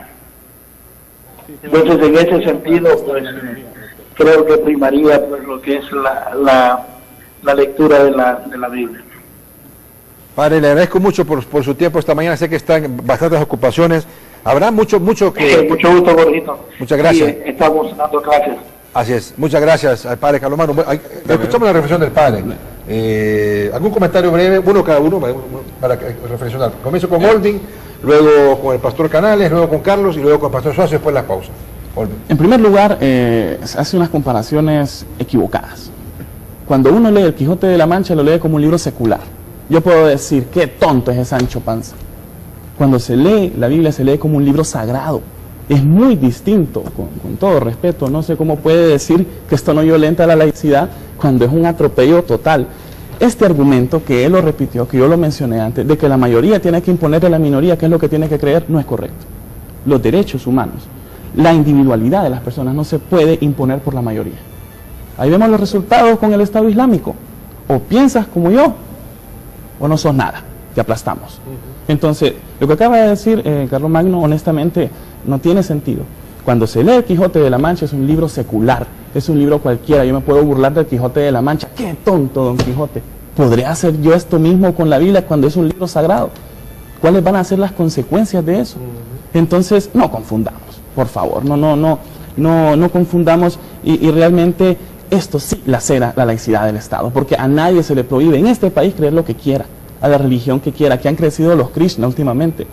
Entonces, en ese sentido, pues creo que primaría pues lo que es la lectura de la Biblia. Padre, le agradezco mucho por su tiempo esta mañana. Sé que están en bastantes ocupaciones. Habrá mucho que... Mucho gusto, Borjito. Muchas gracias. Sí, estamos dando clases. Así es. Muchas gracias al Padre Carlos Magno. Escuchamos la reflexión del Padre. ¿Algún comentario breve? Uno cada uno para reflexionar. Comienzo con Olvin, luego con el Pastor Canales, luego con Carlos y luego con el Pastor Suazo, después la pausa. Olvin. En primer lugar, hace unas comparaciones equivocadas. Cuando uno lee el Quijote de la Mancha, lo lee como un libro secular. Yo puedo decir, qué tonto es ese Sancho Panza. Cuando se lee, la Biblia se lee como un libro sagrado. Es muy distinto, con todo respeto. No sé cómo puede decir que esto no violenta la laicidad cuando es un atropello total. Este argumento, que él lo repitió, que yo lo mencioné antes, de que la mayoría tiene que imponerle a la minoría qué es lo que tiene que creer, no es correcto. Los derechos humanos, la individualidad de las personas no se puede imponer por la mayoría. Ahí vemos los resultados con el Estado Islámico. O piensas como yo, o no sos nada, te aplastamos. Entonces, lo que acaba de decir Carlos Magno, honestamente, no tiene sentido. Cuando se lee el Quijote de la Mancha es un libro secular, es un libro cualquiera. Yo me puedo burlar del Quijote de la Mancha. ¡Qué tonto, Don Quijote! ¿Podría hacer yo esto mismo con la Biblia cuando es un libro sagrado? ¿Cuáles van a ser las consecuencias de eso? Entonces, no confundamos, por favor, no confundamos y realmente esto sí lacera la laicidad del Estado, porque a nadie se le prohíbe en este país creer lo que quiera, a la religión que quiera, que han crecido los Krishna últimamente.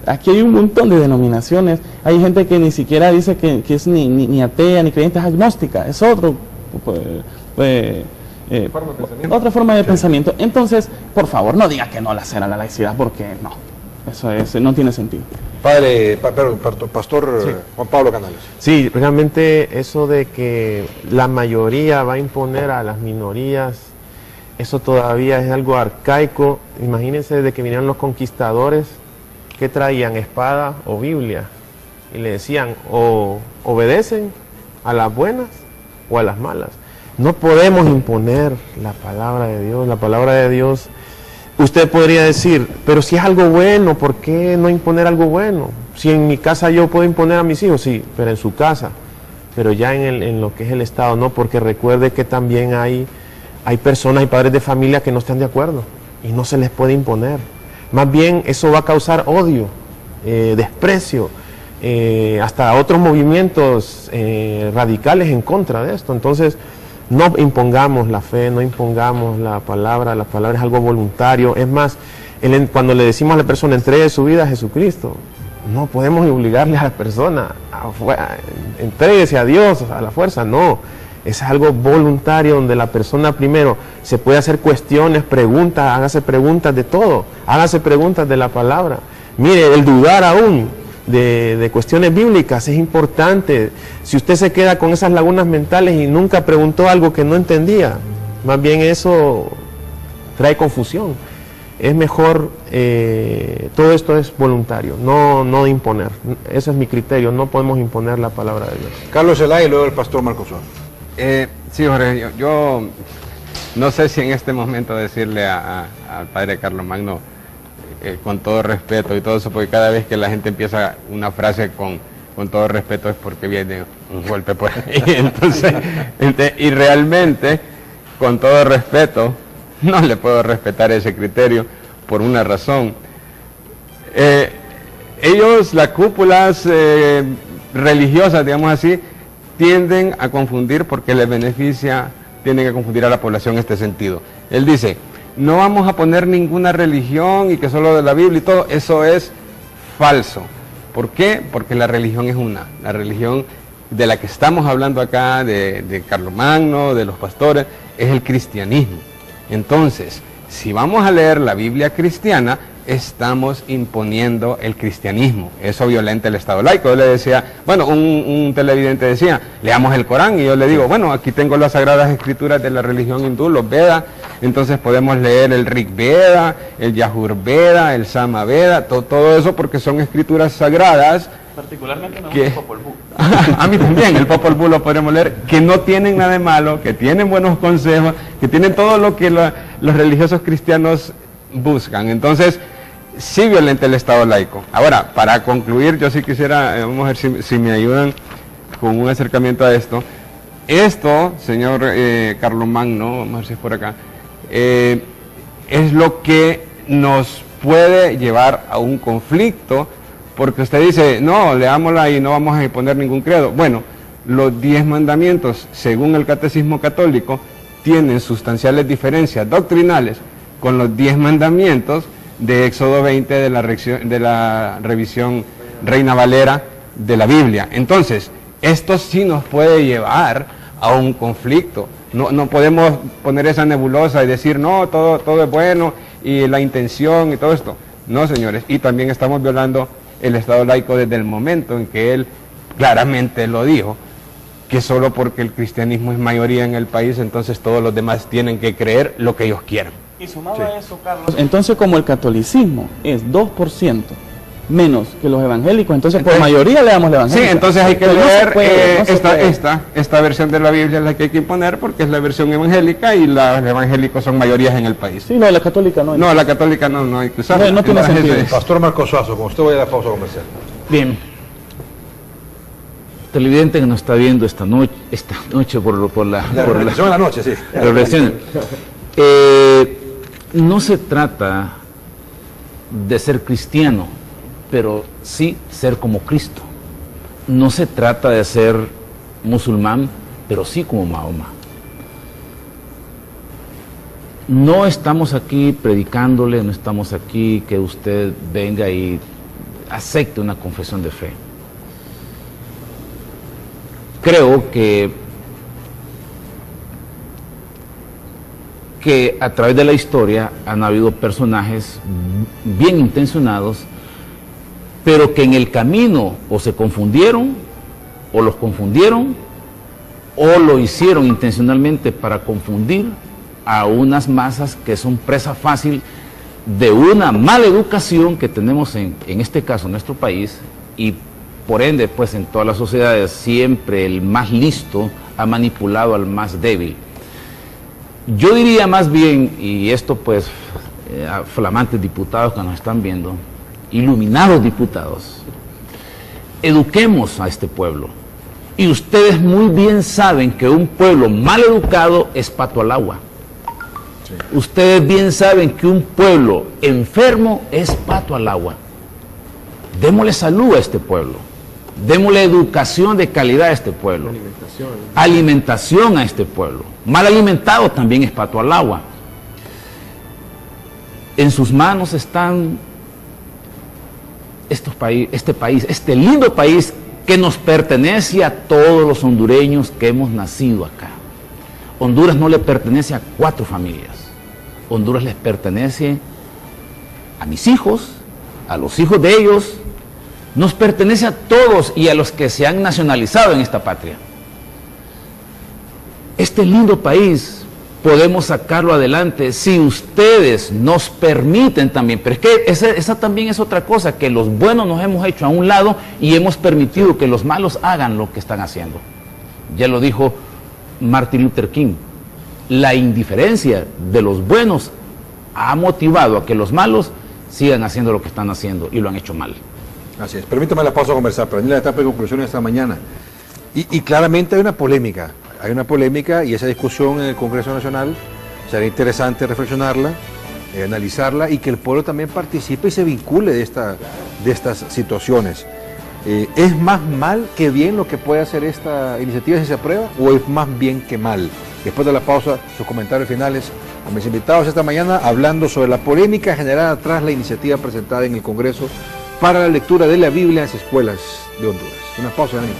Aquí hay un montón de denominaciones. Hay gente que ni siquiera dice que es ni atea, ni creyente, es agnóstica. Es otro, otra forma de pensamiento. Entonces, por favor, no diga que no a la laicidad, porque no. Eso no tiene sentido. Pastor Sí. Juan Pablo Canales. Sí, realmente eso de que la mayoría va a imponer a las minorías, eso todavía es algo arcaico. Imagínense desde que vinieron los conquistadores, que traían espada o Biblia, y le decían o obedecen a las buenas o a las malas. No podemos imponer la palabra de Dios. La palabra de Dios, usted podría decir, pero si es algo bueno, ¿por qué no imponer algo bueno? Si en mi casa yo puedo imponer a mis hijos, sí, pero en su casa, pero ya en lo que es el Estado, no, porque recuerde que también hay personas y padres de familia que no están de acuerdo y no se les puede imponer. Más bien eso va a causar odio, desprecio, hasta otros movimientos radicales en contra de esto. Entonces, no impongamos la fe, no impongamos la palabra es algo voluntario. Es más, cuando le decimos a la persona, entregue su vida a Jesucristo, no podemos obligarle a la persona, entréguese a Dios a la fuerza, no. Es algo voluntario donde la persona primero se puede hacer cuestiones, preguntas, hágase preguntas de todo, hágase preguntas de la palabra. Mire, el dudar aún de cuestiones bíblicas es importante. Si usted se queda con esas lagunas mentales y nunca preguntó algo que no entendía, más bien eso trae confusión. Es mejor, todo esto es voluntario, no imponer. Ese es mi criterio, no podemos imponer la palabra de Dios. Carlos Zelay y luego el pastor Marcos Suárez. Sí, Jorge, yo no sé si en este momento decirle al padre Carlos Magno, con todo respeto y todo eso, porque cada vez que la gente empieza una frase con todo respeto es porque viene un golpe por ahí. Entonces, y realmente, con todo respeto, no le puedo respetar ese criterio por una razón. Ellos, las cúpulas religiosas, digamos así, tienden a confundir porque les beneficia, tienden a confundir a la población en este sentido. Él dice, no vamos a poner ninguna religión y que solo de la Biblia y todo, eso es falso. ¿Por qué? Porque la religión es una. La religión de la que estamos hablando acá, de Carlomagno, de los pastores, es el cristianismo. Entonces, si vamos a leer la Biblia cristiana, estamos imponiendo el cristianismo. Eso violenta el Estado laico. Yo le decía, bueno, un televidente decía, leamos el Corán, y yo le digo, bueno, aquí tengo las sagradas escrituras de la religión hindú, los Vedas, entonces podemos leer el Rig Veda, el Yajur Veda, el Sama Veda, todo eso porque son escrituras sagradas. Particularmente me gusta el Popol Vuh. A mí también, el Popol Vuh lo podemos leer, que no tienen nada de malo, que tienen buenos consejos, que tienen todo lo que los religiosos cristianos buscan. Entonces, sí violenta el Estado laico. Ahora, para concluir, yo sí quisiera, vamos a ver si me ayudan con un acercamiento a esto. Esto, señor Carlomagno, vamos a ver si es por acá, es lo que nos puede llevar a un conflicto, porque usted dice, no, leámosla y no vamos a imponer ningún credo. Bueno, los 10 mandamientos, según el Catecismo Católico, tienen sustanciales diferencias doctrinales con los 10 mandamientos de Éxodo 20 de la revisión Reina Valera de la Biblia. Entonces, esto sí nos puede llevar a un conflicto. No podemos poner esa nebulosa y decir, no, todo es bueno y la intención y todo esto. No, señores, y también estamos violando el Estado laico desde el momento en que él claramente lo dijo, que solo porque el cristianismo es mayoría en el país, entonces todos los demás tienen que creer lo que ellos quieran. Y sumado a eso, Carlos, entonces como el catolicismo es 2% menos que los evangélicos, entonces por mayoría le damos la evangélica. Sí, entonces hay que leer esta versión de la Biblia, es la que hay que imponer, porque es la versión evangélica y los evangélicos son mayorías en el país. Sí, no, la católica no hay. No, la católica no hay que usarla. No tiene sentido. Pastor Marcos Suazo, como usted vaya a la pausa comercial. Bien. Televidente que nos está viendo esta noche por la reflexión de la noche, sí. La reflexión. No se trata de ser cristiano, pero sí ser como Cristo. No se trata de ser musulmán, pero sí como Mahoma. No estamos aquí predicándole, no estamos aquí que usted venga y acepte una confesión de fe. Creo que a través de la historia han habido personajes bien intencionados, pero que en el camino o se confundieron, o los confundieron, o lo hicieron intencionalmente para confundir a unas masas que son presa fácil de una mala educación que tenemos en este caso en nuestro país, y por ende pues en todas las sociedades siempre el más listo ha manipulado al más débil. Yo diría más bien, y esto pues a flamantes diputados que nos están viendo, iluminados diputados, eduquemos a este pueblo. Y ustedes muy bien saben que un pueblo mal educado es pato al agua. Sí. Ustedes bien saben que un pueblo enfermo es pato al agua. Démosle salud a este pueblo. Démosle educación de calidad a este pueblo. Alimentación a este pueblo. Mal alimentado también es pato al agua. En sus manos están este lindo país que nos pertenece a todos los hondureños que hemos nacido acá. Honduras no le pertenece a 4 familias. Honduras les pertenece a mis hijos, a los hijos de ellos, nos pertenece a todos y a los que se han nacionalizado en esta patria. Este lindo país podemos sacarlo adelante si ustedes nos permiten también, pero es que esa también es otra cosa, que los buenos nos hemos hecho a un lado y hemos permitido que los malos hagan lo que están haciendo. Ya lo dijo Martin Luther King, la indiferencia de los buenos ha motivado a que los malos sigan haciendo lo que están haciendo y lo han hecho mal. Así es. Permítame la pausa a conversar, para venir a la etapa de conclusiones esta mañana. Y claramente hay una polémica y esa discusión en el Congreso Nacional será interesante reflexionarla, analizarla y que el pueblo también participe y se vincule de estas situaciones. ¿Es más mal que bien lo que puede hacer esta iniciativa si se aprueba o es más bien que mal? Después de la pausa, sus comentarios finales a mis invitados esta mañana hablando sobre la polémica generada tras la iniciativa presentada en el Congreso para la lectura de la Biblia en las escuelas de Honduras. Una pausa, Daniel.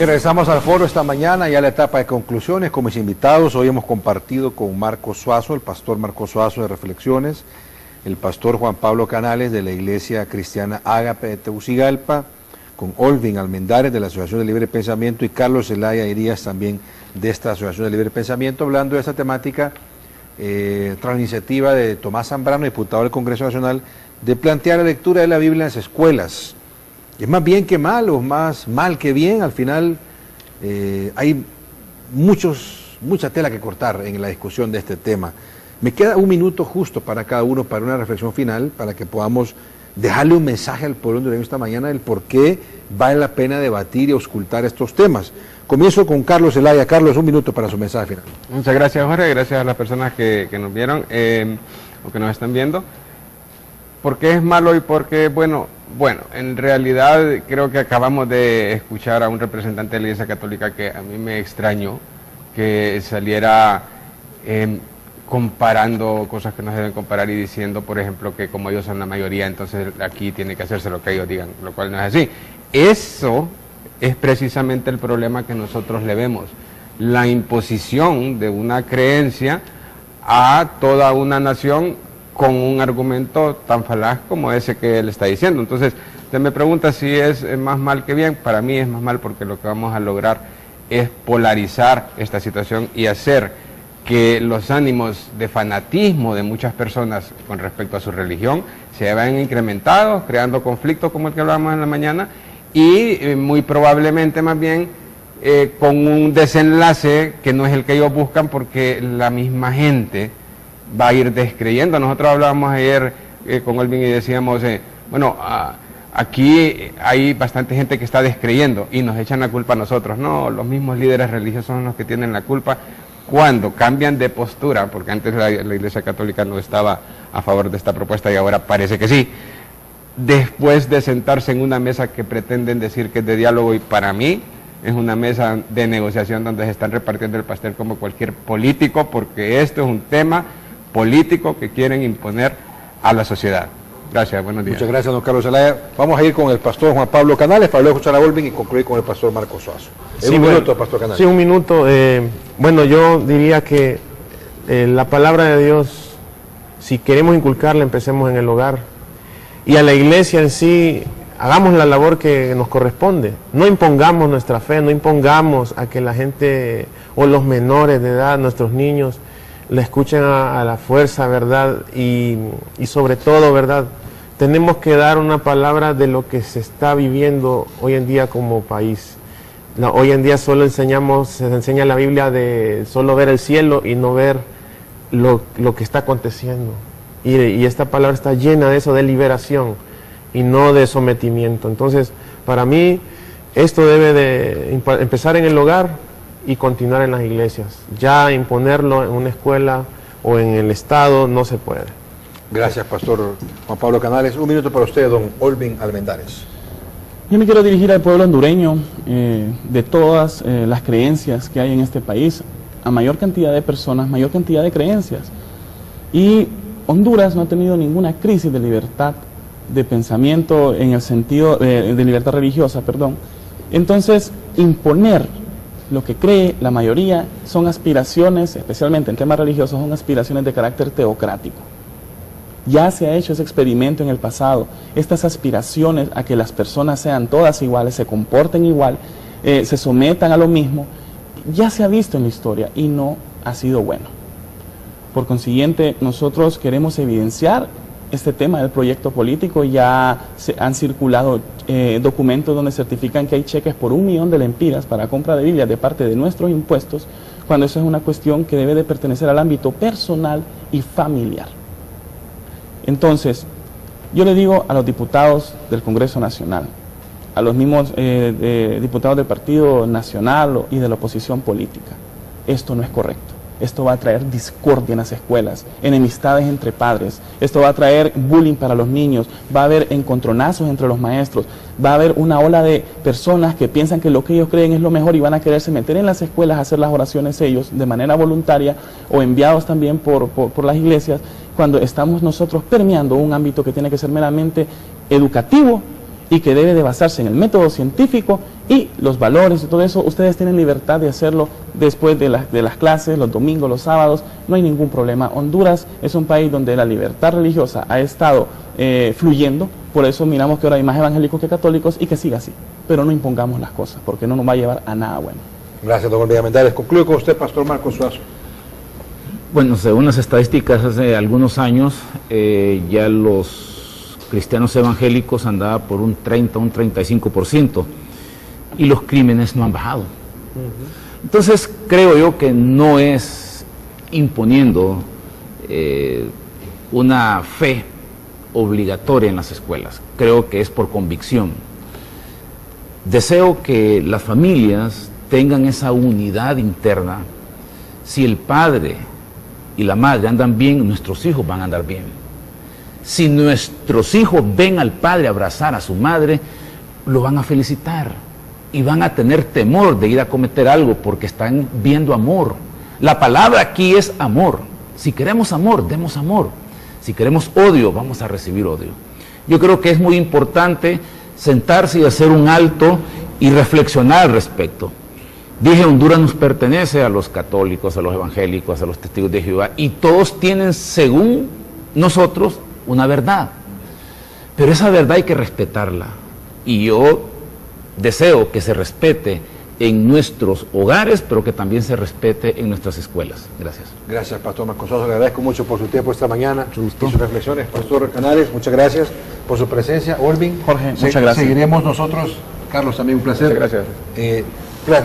Y regresamos al foro esta mañana, ya la etapa de conclusiones con mis invitados. Hoy hemos compartido con Marco Suazo, el pastor Marco Suazo de Reflexiones, el pastor Juan Pablo Canales de la Iglesia Cristiana Ágape de Tegucigalpa, con Olvin Almendares de la Asociación de Libre Pensamiento y Carlos Zelaya Irías también de esta Asociación de Libre Pensamiento, hablando de esta temática tras la iniciativa de Tomás Zambrano, diputado del Congreso Nacional, de plantear la lectura de la Biblia en las escuelas. ¿Es más bien que mal o más mal que bien? Al final hay mucha tela que cortar en la discusión de este tema. Me queda un minuto justo para cada uno para una reflexión final, para que podamos dejarle un mensaje al pueblo hondureño esta mañana del por qué vale la pena debatir y auscultar estos temas. Comienzo con Carlos Zelaya. Carlos, un minuto para su mensaje final. Muchas gracias, Jorge. Gracias a las personas que nos vieron o que nos están viendo. ¿Por qué es malo y por qué bueno? Bueno, en realidad creo que acabamos de escuchar a un representante de la Iglesia Católica que a mí me extrañó que saliera comparando cosas que no se deben comparar y diciendo, por ejemplo, que como ellos son la mayoría, entonces aquí tiene que hacerse lo que ellos digan, lo cual no es así. Eso es precisamente el problema que nosotros le vemos, la imposición de una creencia a toda una nación con un argumento tan falaz como ese que él está diciendo. Entonces, usted me pregunta si es más mal que bien. Para mí es más mal porque lo que vamos a lograr es polarizar esta situación y hacer que los ánimos de fanatismo de muchas personas con respecto a su religión se vean incrementados, creando conflictos como el que hablábamos en la mañana y muy probablemente más bien con un desenlace que no es el que ellos buscan porque la misma gente va a ir descreyendo. Nosotros hablábamos ayer con Olvin y decíamos, Aquí hay bastante gente que está descreyendo y nos echan la culpa a nosotros. No, los mismos líderes religiosos son los que tienen la culpa cuando cambian de postura, porque antes la Iglesia Católica no estaba a favor de esta propuesta y ahora parece que sí. Después de sentarse en una mesa que pretenden decir que es de diálogo, y para mí es una mesa de negociación donde se están repartiendo el pastel como cualquier político, porque esto es un tema político que quieren imponer a la sociedad. Gracias, buenos días. Muchas gracias, don Carlos Zelaya. Vamos a ir con el pastor Juan Pablo Canales para luego escuchar a Olvin y concluir con el pastor Marcos Suazo. Sí, un minuto, pastor Canales. Sí, un minuto. Bueno, yo diría que la palabra de Dios, si queremos inculcarla, empecemos en el hogar. Y a la iglesia en sí, hagamos la labor que nos corresponde. No impongamos nuestra fe, no impongamos a que la gente o los menores de edad, nuestros niños, le escuchen a la fuerza, ¿verdad? Y sobre todo, ¿verdad? Tenemos que dar una palabra de lo que se está viviendo hoy en día como país. Hoy en día solo se enseña la Biblia de solo ver el cielo y no ver lo que está aconteciendo. Y esta palabra está llena de eso, de liberación y no de sometimiento. Entonces, para mí, esto debe de empezar en el hogar y continuar en las iglesias. Ya imponerlo en una escuela o en el Estado no se puede. Gracias, pastor Juan Pablo Canales. Un minuto para usted, don Olvin Almendares. Yo me quiero dirigir al pueblo hondureño, de todas las creencias que hay en este país, a mayor cantidad de personas, mayor cantidad de creencias. Y Honduras no ha tenido ninguna crisis de libertad de pensamiento en el sentido de libertad religiosa, perdón. Entonces, imponer lo que cree la mayoría son aspiraciones, especialmente en temas religiosos, son aspiraciones de carácter teocrático. Ya se ha hecho ese experimento en el pasado. Estas aspiraciones a que las personas sean todas iguales, se comporten igual, se sometan a lo mismo, ya se ha visto en la historia y no ha sido bueno. Por consiguiente, nosotros queremos evidenciar este tema del proyecto político. Ya se han circulado documentos donde certifican que hay cheques por 1 millón de lempiras para compra de Biblias de parte de nuestros impuestos, cuando eso es una cuestión que debe de pertenecer al ámbito personal y familiar. Entonces, yo le digo a los diputados del Congreso Nacional, a los mismos diputados del Partido Nacional y de la oposición política, esto no es correcto. Esto va a traer discordia en las escuelas, enemistades entre padres, esto va a traer bullying para los niños, va a haber encontronazos entre los maestros, va a haber una ola de personas que piensan que lo que ellos creen es lo mejor y van a quererse meter en las escuelas a hacer las oraciones ellos de manera voluntaria o enviados también por las iglesias, cuando estamos nosotros permeando un ámbito que tiene que ser meramente educativo y que debe de basarse en el método científico y los valores y todo eso. Ustedes tienen libertad de hacerlo después de las clases, los domingos, los sábados, no hay ningún problema. Honduras es un país donde la libertad religiosa ha estado fluyendo, por eso miramos que ahora hay más evangélicos que católicos y que siga así, pero no impongamos las cosas, porque no nos va a llevar a nada bueno. Gracias, don Olvin Almendares. Concluyo con usted, pastor Marcos Suazo. Bueno, según las estadísticas, hace algunos años ya los cristianos evangélicos andaban por un 30, un 35%, y los crímenes no han bajado. Entonces, creo yo que no es imponiendo una fe obligatoria en las escuelas, creo que es por convicción. Deseo que las familias tengan esa unidad interna. Si el padre y la madre andan bien, nuestros hijos van a andar bien. Si nuestros hijos ven al padre abrazar a su madre, lo van a felicitar y van a tener temor de ir a cometer algo porque están viendo amor. La palabra aquí es amor. Si queremos amor, demos amor. Si queremos odio, vamos a recibir odio. Yo creo que es muy importante sentarse y hacer un alto y reflexionar al respecto. Dije, Honduras nos pertenece a los católicos, a los evangélicos, a los testigos de Jehová, y todos tienen, según nosotros, una verdad, pero esa verdad hay que respetarla, y yo deseo que se respete en nuestros hogares, pero que también se respete en nuestras escuelas. Gracias. Gracias, pastor Marcos Suazo, le agradezco mucho por su tiempo esta mañana y sus reflexiones. Pastor Canales, muchas gracias por su presencia. Olvin, Jorge, muchas gracias. Seguiremos nosotros. Carlos, también un placer. Muchas gracias.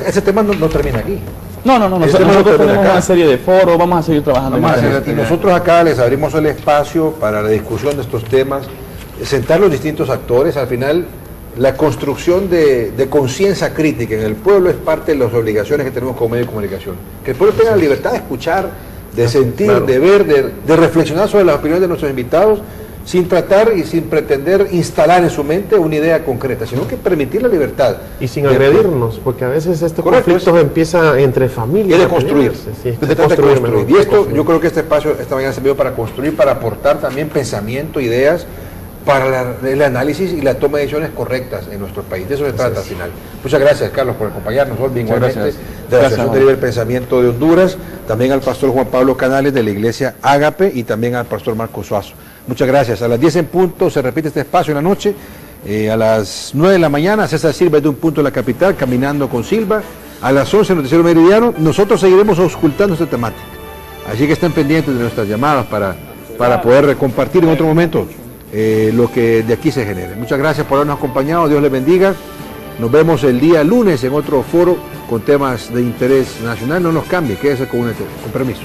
Ese tema no termina aquí. No, nosotros tenemos una serie de foros, vamos a seguir trabajando. Y nosotros acá les abrimos el espacio para la discusión de estos temas sentar los distintos actores. Al final, la construcción de conciencia crítica en el pueblo es parte de las obligaciones que tenemos como medio de comunicación. Que el pueblo tenga la libertad de escuchar, de sentir, claro, de ver, de reflexionar sobre las opiniones de nuestros invitados, sin tratar y sin pretender instalar en su mente una idea concreta, sino que permitir la libertad. Y sin agredirnos, porque a veces estos conflictos empiezan entre familias. Y de construir. Sí, de construir. Y esto, yo creo que este espacio esta mañana ha servido para construir, para aportar también pensamiento, ideas, para el análisis y la toma de decisiones correctas en nuestro país. De eso se trata al final. Muchas gracias, Carlos, por acompañarnos. Igualmente, de la Asociación de Libre Pensamiento de Honduras, también al pastor Juan Pablo Canales de la Iglesia Ágape y también al pastor Marco Suazo. Muchas gracias. A las 10 en punto se repite este espacio en la noche. A las 9 de la mañana, César Silva de Un Punto de la Capital, Caminando con Silva. A las 11, Noticiero Meridiano. Nosotros seguiremos auscultando esta temática. Así que estén pendientes de nuestras llamadas para poder compartir en otro momento lo que de aquí se genere. Muchas gracias por habernos acompañado. Dios les bendiga. Nos vemos el día lunes en otro foro con temas de interés nacional. No nos cambie. Quédese con permiso.